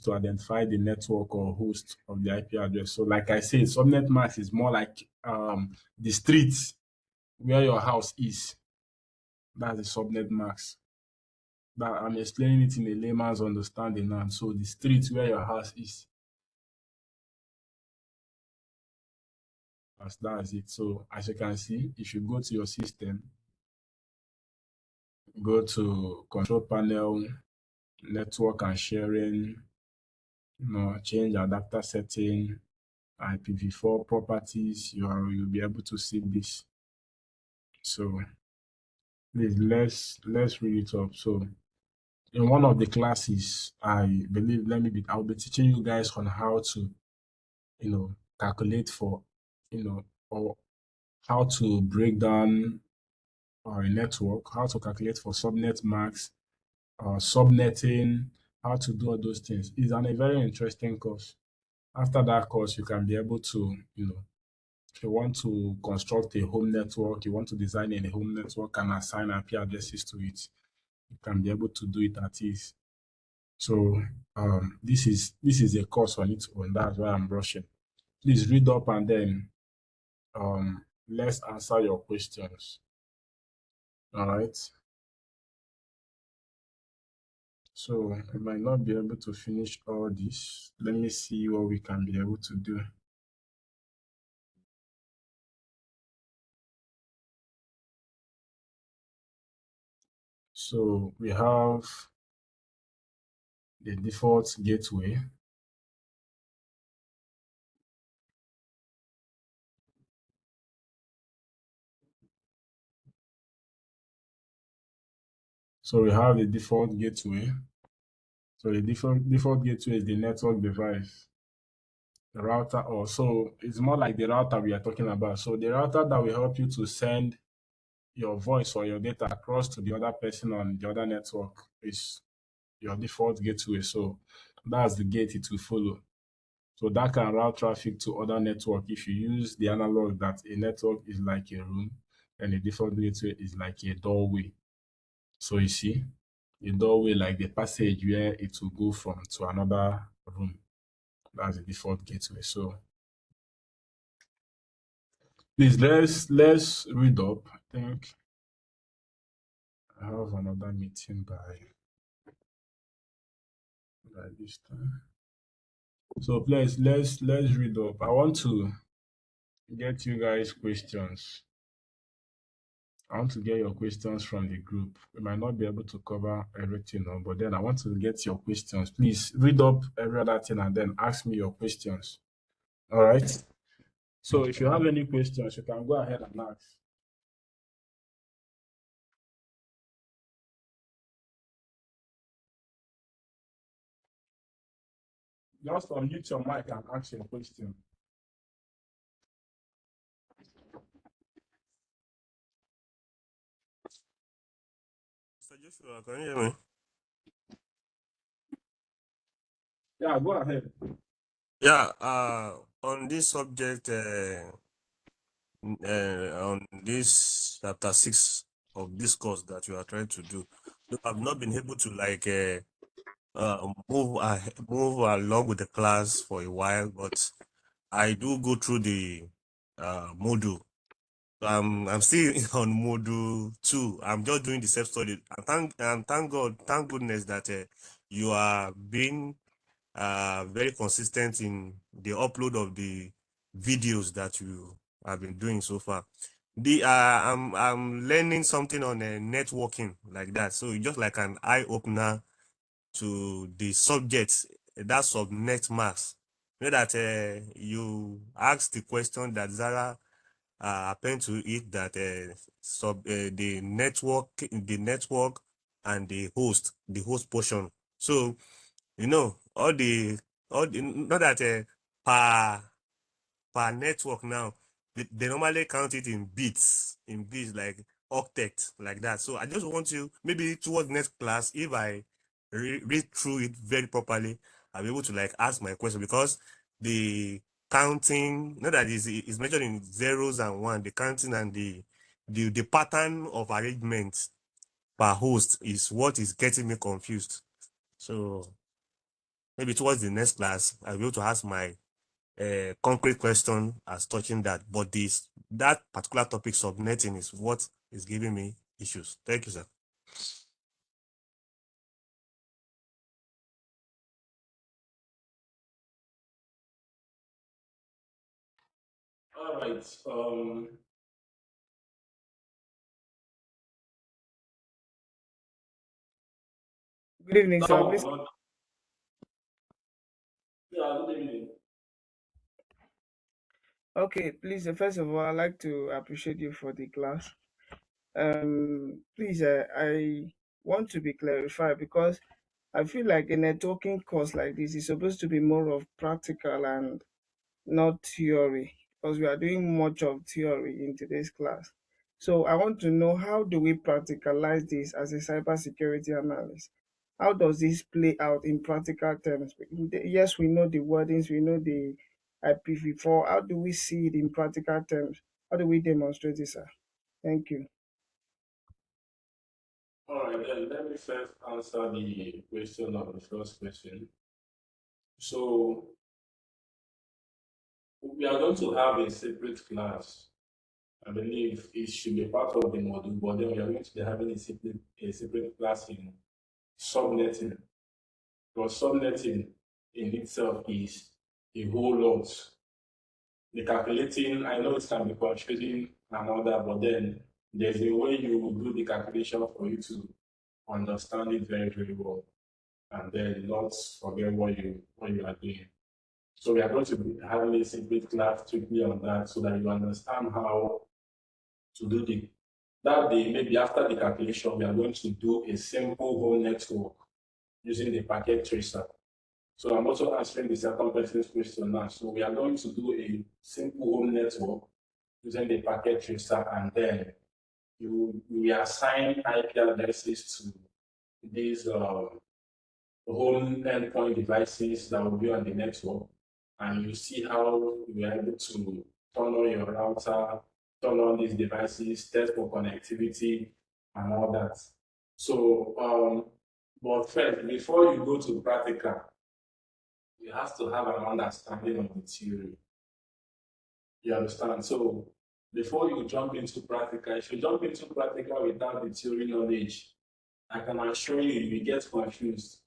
to identify the network or host of the IP address. So like I said, subnet mask is more like the streets where your house is. That's the subnet mask. That I'm explaining it in a layman's understanding now. So the streets where your house is. That's it. So as you can see, if you go to your system, go to control panel, network and sharing, change adapter setting, IPv4 properties, you'll be able to see this. So please let's read it up. So in one of the classes, I believe I'll be teaching you guys on how to, calculate for, or how to break down a network, how to calculate for subnet max, subnetting, how to do all those things. It's a very interesting course. After that course, you can be able to, if you want to construct a home network, you want to design a home network and assign IP addresses to it, you can be able to do it at ease. So this is a course on its own. That's why I'm rushing. Please read up and then let's answer your questions. All right. So I might not be able to finish all this. Let me see what we can be able to do. So we have the default gateway. So we have the default gateway. So the default gateway is the network device. The router, or so it's more like the router we are talking about. So the router that will help you to send your voice or your data across to the other person on the other network is your default gateway. So that's the gate it will follow. So that can route traffic to other network. If you use the analog that a network is like a room and a default gateway is like a doorway. So you see, a doorway like the passage where it will go from to another room. That's the default gateway. So please let's read up. I think I have another meeting by this time. So please let's read up. I want to get you guys questions. I want to get your questions from the group. We might not be able to cover everything, but then I want to get your questions. Please read up every other thing and then ask me your questions. All right. So if you have any questions, you can go ahead and ask. Just unmute your mic and ask your question. Mr. Joshua, can you hear me? Yeah, go ahead. Yeah, on this subject, on this chapter 6 of this course that you are trying to do, I've not been able to move along with the class for a while, but I do go through the module. I'm still on module 2. I'm just doing the self-study. And thank goodness that you are being very consistent in the upload of the videos that you have been doing so far. I'm learning something on networking like that. So it's just like an eye opener to the subjects that subnet mask. You know that you asked the question that Zara append to it, that the network and the host portion. So you know all the not that per network now, they normally count it in bits like octet, like that. So I just want you, maybe towards next class, if I read through it very properly, I'll be able to like ask my question, because the counting, not that is measured in zeros and one, the counting and the pattern of arrangement per host is what is getting me confused. So maybe towards the next class, I'll be able to ask my concrete question as touching that. But that particular topic, subnetting, is what is giving me issues. Thank you, sir. All right. Good evening, That sir. was Please. not. Yeah, good evening. Okay, please. First of all, I'd like to appreciate you for the class. Please, I want to be clarified because I feel like a networking course like this is supposed to be more of practical and not theory, because we are doing much of theory in today's class. So I want to know, how do we practicalize this as a cybersecurity analyst? How does this play out in practical terms? Yes, we know the wordings, we know the IPv4. How do we see it in practical terms? How do we demonstrate it, sir? Thank you. All right, then let me first answer the question of the first question. So we are going to have a separate class. I believe it should be part of the module, but then we are going to be having a separate class in subnetting. Because subnetting in itself is a whole lot. The calculating, I know it can be confusing and all that, but then there's a way you will do the calculation for you to understand it very, very well, and then not forget what you are doing. So we are going to be having a separate class strictly on that, so that you understand how to do that day. Maybe after the calculation, we are going to do a simple whole network using the packet tracer. So I'm also answering the second person's question now. So we are going to do a simple home network using the packet tracer, and then we assign IP addresses to these home endpoint devices that will be on the network, and you see how you are able to turn on your router, turn on these devices, test for connectivity, and all that. So, but first, before you go to practical, you have to have an understanding of the theory. You understand? So, before you jump into practical, if you jump into practical without the theory knowledge, I can assure you, you will get confused.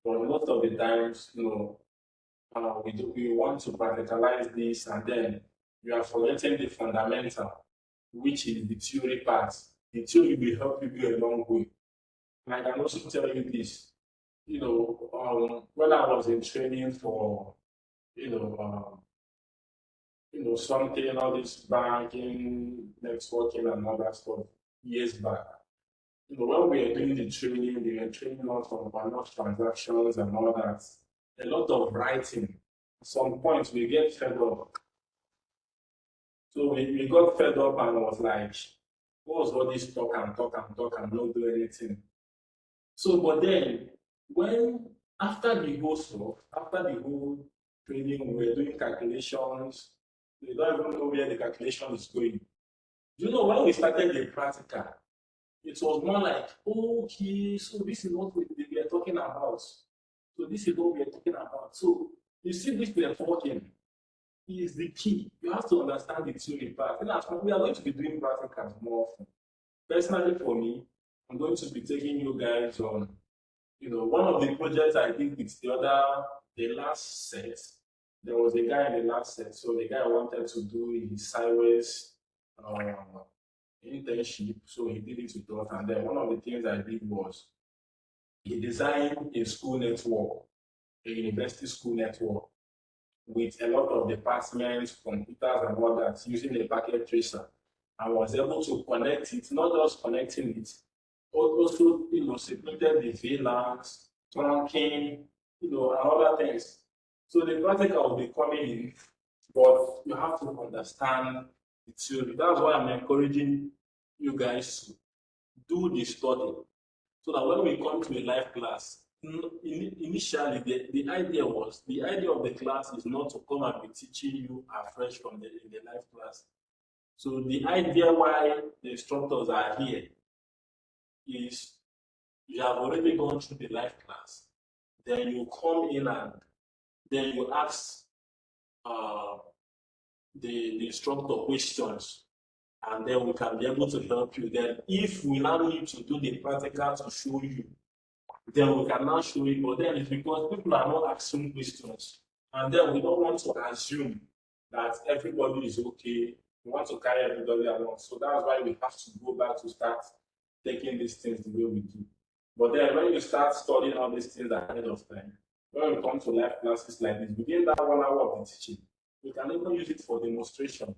But most of the times, we want to practicalize this, and then you are forgetting the fundamental, which is the theory part. The theory will help you go a long way. And I can also tell you this, when I was in training for, you know, something, all this banking, networking, and all that stuff years back. When we were doing the training, they were training us on one-off transactions and all that. A lot of writing. At some point, we get fed up. So we got fed up and was like, what was all this talk and talk and talk and not do anything? So, but then, after the whole stuff, after the whole training, we were doing calculations. We don't even know where the calculation is going. When we started the practical, it was more like, okay, so this is what we are talking about. So this is what we are talking about. So you see, this networking is the key. You have to understand the theory part. And as we are going to be doing practicals more often. Personally, for me, I'm going to be taking you guys on, one of the projects I did with the last set. There was a guy in the last set. So the guy wanted to do his sideways internship, so he did it with us. And then one of the things I did was he designed a school network, a university school network with a lot of departments, computers, and all that using a packet tracer. I was able to connect it, not just connecting it, also, separated the VLANs, trunking, and other things. So the practical will be coming in, but you have to understand the theory. That's why I'm encouraging you guys to do the study so that when we come to a live class, initially the idea of the class is not to come and be teaching you afresh from in the live class. So the idea why the instructors are here is you have already gone through the live class, then you come in and then you ask uh, the instructor questions, and then we can be able to help you. Then if we now need to do the practical to show you, then we can now show you. But then it's because people are not asking questions, and then we don't want to assume that everybody is okay. We want to carry everybody along. So that's why we have to go back to start taking these things the way we do. But then when you start studying all these things ahead of time, when we come to live classes like this, within that 1 hour of the teaching, we can even use it for demonstration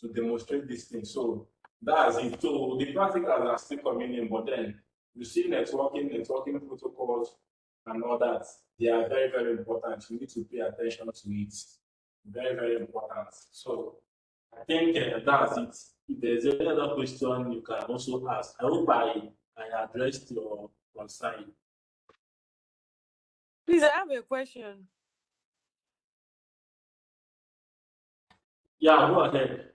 to demonstrate these things. So that's it. So the practicals are still coming in, but then you see networking protocols and all that. They are very, very important. You need to pay attention to it. Very, very important. So I think that's it. If there's any other question, you can also ask. I hope I addressed your concern. Please, I have a question. Yeah, go ahead.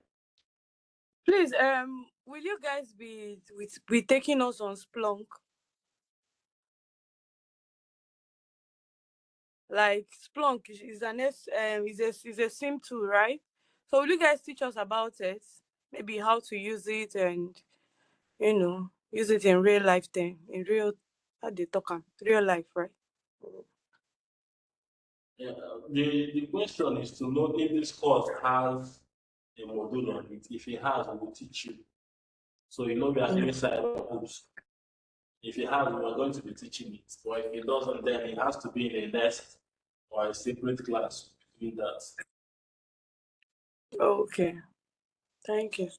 Please, will you guys be taking us on Splunk? Like Splunk is a SIM tool, right? So will you guys teach us about it? Maybe how to use it and use it in real life thing, in real how they talk real life, right? Yeah, the question is to know if this course has a module on it. If it has, we will teach you. So we are doing cyberops. If it has, we are going to be teaching it. But if it doesn't, then it has to be in a next or a separate class between that. Okay. Thank you.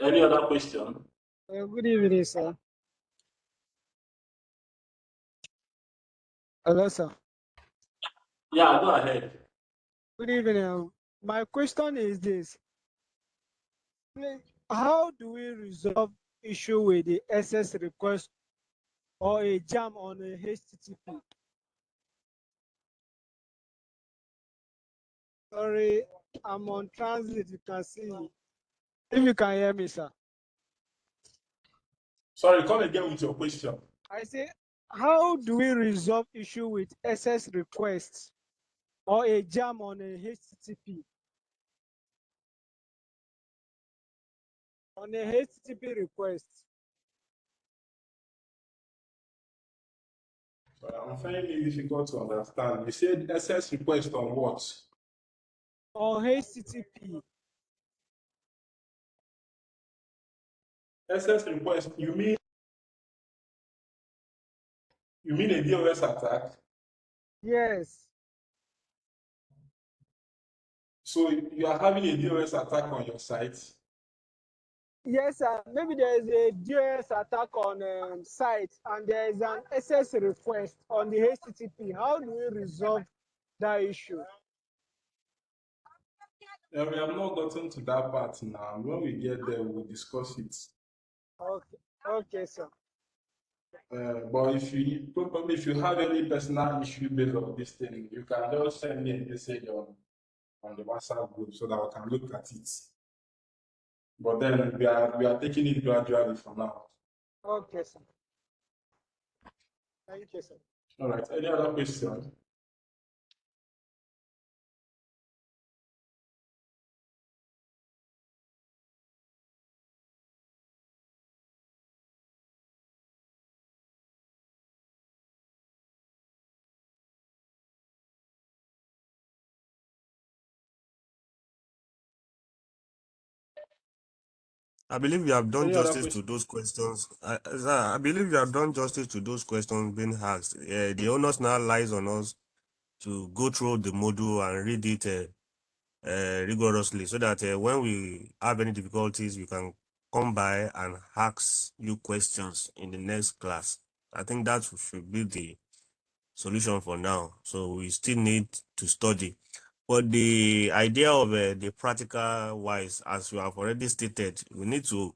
Any other question? Good evening, sir. Hello, sir. Yeah, go ahead. Good evening. My question is this: how do we resolve issue with the SS request or a jam on a HTTP? Sorry, I'm on transit. You can see me. If you can hear me, sir. Sorry, come again with your question. I say, how do we resolve issue with SS requests or a jam on a HTTP? On a HTTP request. I'm finding it difficult to understand. You said SS request on what? On HTTP. SS request, you mean a DOS attack? Yes. So you are having a DOS attack on your site? Yes, sir. Maybe there is a DOS attack on site and there is an SS request on the HTTP. How do we resolve that issue? We have not gotten to that part now. When we get there, we'll discuss it. Okay, okay, sir. But if you have any personal issue based on this thing, you can just send me a message on the WhatsApp group so that I can look at it. But then we are taking it gradually for now. Okay, sir. Thank you, sir. All right. Any other question? I believe you have done Any other justice to question? those questions. Sir, I believe you have done justice to those questions being asked. The onus now lies on us to go through the module and read it rigorously so that when we have any difficulties, we can come by and ask you questions in the next class. I think that should be the solution for now. So we still need to study. But the idea of the practical wise, as you have already stated, we need to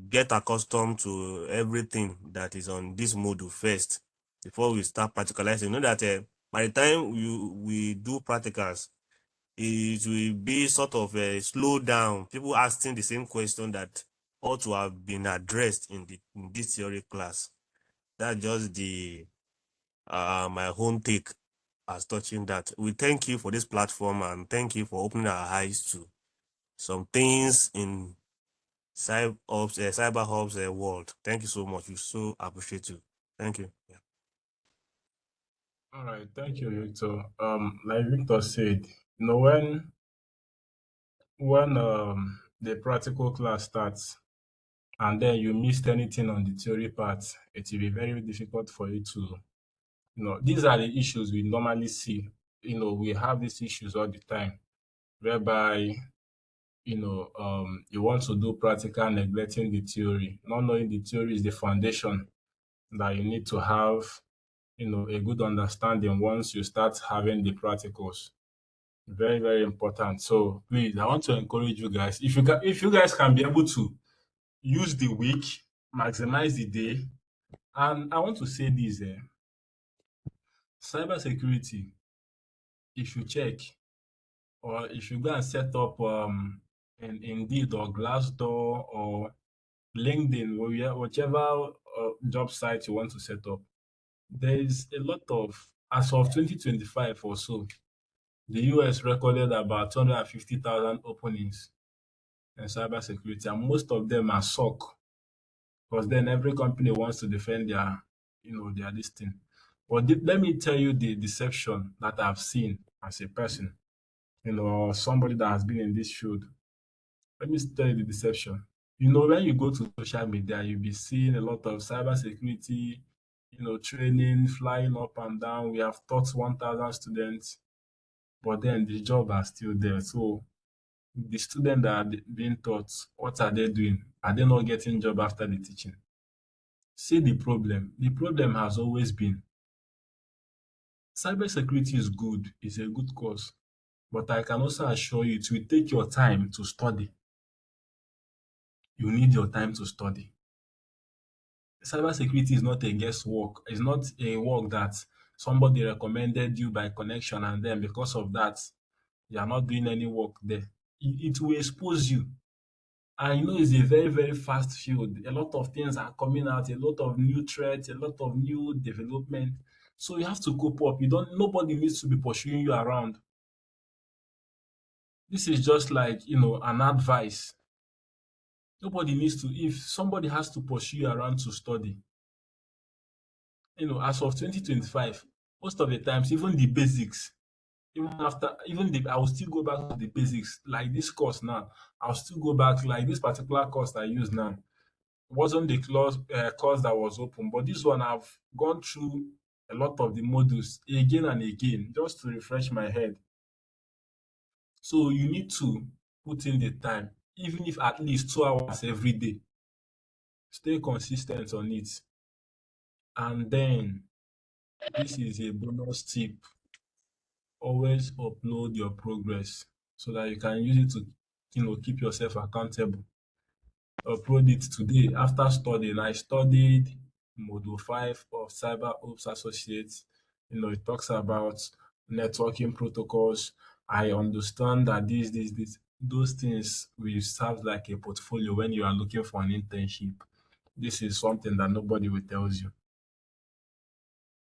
get accustomed to everything that is on this module first before we start practicalizing. You know that by the time we do practicals, it will be sort of a slow down. People asking the same question that ought to have been addressed in this theory class. That's just the my own take as touching that. We thank you for this platform and thank you for opening our eyes to some things in cyber hubs world. Thank you so much. We so appreciate you. Thank you. Yeah. All right, thank you, Victor. Like Victor said, you know, when the practical class starts and then you missed anything on the theory part, it will be very difficult for you to, these are the issues we normally see. We have these issues all the time, whereby you want to do practical, neglecting the theory, not knowing the theory is the foundation that you need to have, a good understanding once you start having the practicals. Very, very important. So please, I want to encourage you guys. If you guys can be able to use the week, maximize the day, and I want to say this: cybersecurity. If you check, or if you go and set up in Indeed or Glassdoor or LinkedIn, or whichever job site you want to set up, there is a lot of, as of 2025 or so, the US recorded about 250,000 openings in cybersecurity, and most of them are SOC, because then every company wants to defend their this thing. But let me tell you the deception that I've seen as a person, somebody that has been in this field. Let me tell you the deception. When you go to social media, you'll be seeing a lot of cybersecurity, training flying up and down. We have taught 1,000 students, but then the job are still there. So the students that are being taught, what are they doing? Are they not getting job after the teaching? See the problem. The problem has always been cybersecurity is good, it's a good course, but I can also assure you it will take your time to study. You need your time to study. Cybersecurity is not a guesswork. It's not a work that somebody recommended you by connection and then because of that, you are not doing any work there. It will expose you. And it's a very, very fast field. A lot of things are coming out, a lot of new threats, a lot of new development. So you have to cope up. Nobody needs to be pursuing you around. This is just like, an advice. Nobody needs to, if somebody has to pursue you around to study, as of 2025, most of the times, even the basics, I will still go back to the basics. Like this course now, I'll still go back, like this particular course I use now. It wasn't the course that was open, but this one I've gone through a lot of the modules again and again just to refresh my head. So you need to put in the time, even if at least 2 hours every day. Stay consistent on it. And then this is a bonus tip. Always upload your progress so that you can use it to keep yourself accountable. Upload it today. After studying, I studied Module 5 of CyberOps Associates. It talks about networking protocols. I understand that those things will serve like a portfolio when you are looking for an internship. This is something that nobody will tell you.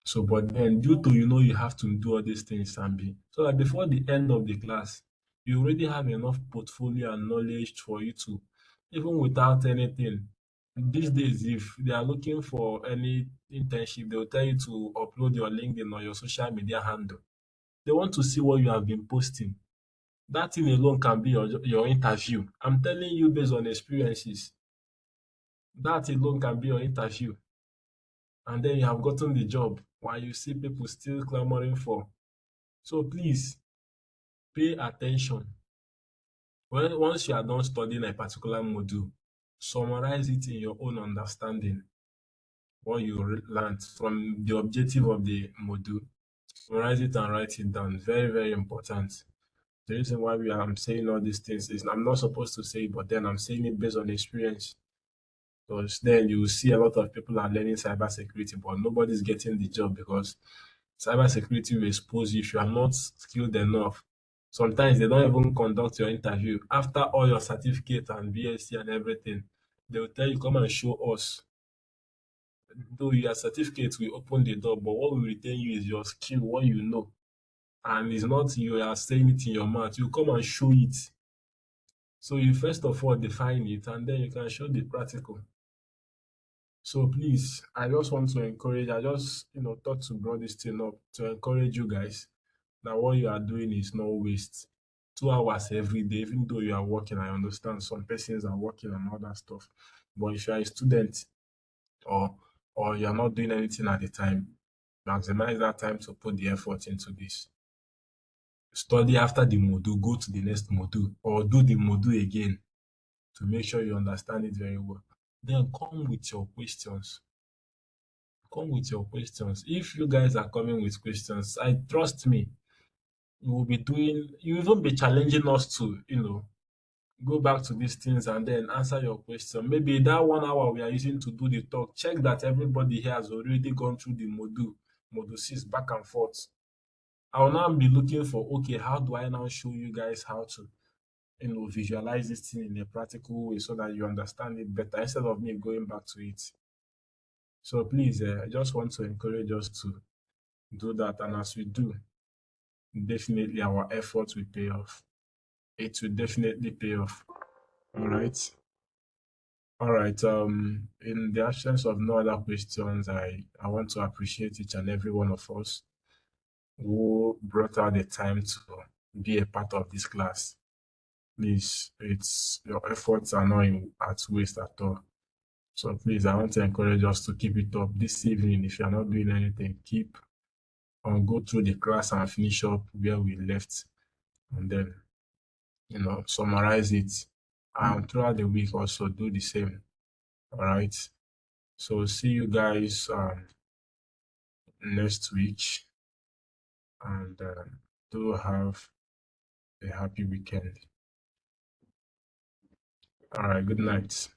So, but then due to you have to do all these things, Sambi, so that before the end of the class, you already have enough portfolio and knowledge for you to, even without anything. These days, if they are looking for any internship, they will tell you to upload your LinkedIn or your social media handle. They want to see what you have been posting. That thing alone can be your interview. I'm telling you based on experiences. That alone can be your interview. And then you have gotten the job while you see people still clamoring for. So please pay attention. Once you are done studying a particular module, summarize it in your own understanding. What you learned from the objective of the module, summarize it and write it down. Very, very important. The reason why I'm saying all these things is I'm not supposed to say it, but then I'm saying it based on experience. Because then you will see a lot of people are learning cybersecurity, but nobody's getting the job because cybersecurity will expose you if you are not skilled enough. Sometimes they don't even conduct your interview. After all your certificate and BSc and everything, they will tell you, come and show us. Though your certificate will open the door, but what will retain you is your skill, what you know. And it's not you are saying it in your mouth. You come and show it. So you first of all define it, and then you can show the practical. So please, I just want to encourage, I just, thought to bring this thing up to encourage you guys that what you are doing is no waste. 2 hours every day, even though you are working, I understand some persons are working and all that stuff. But if you are a student or you are not doing anything at the time, maximize that time to put the effort into this. Study after the module, go to the next module, or do the module again to make sure you understand it very well. Then come with your questions. Come with your questions. If you guys are coming with questions, I trust me, you even be challenging us to, go back to these things and then answer your question. Maybe that 1 hour we are using to do the talk, check that everybody here has already gone through the module 6 back and forth. I will now be looking for, okay, how do I now show you guys how to, visualize this thing in a practical way so that you understand it better instead of me going back to it. So please, I just want to encourage us to do that. And as we do, definitely our efforts will pay off. It will definitely pay off. All right. All right. In the absence of no other questions, I want to appreciate each and every one of us who brought out the time to be a part of this class. Please, it's your efforts are not at waste at all. So please, I want to encourage us to keep it up this evening. If you are not doing anything, keep on, go through the class and finish up where we left, and then summarize it. And throughout the week also do the same. All right. So see you guys next week, and do have a happy weekend. All right. Good night.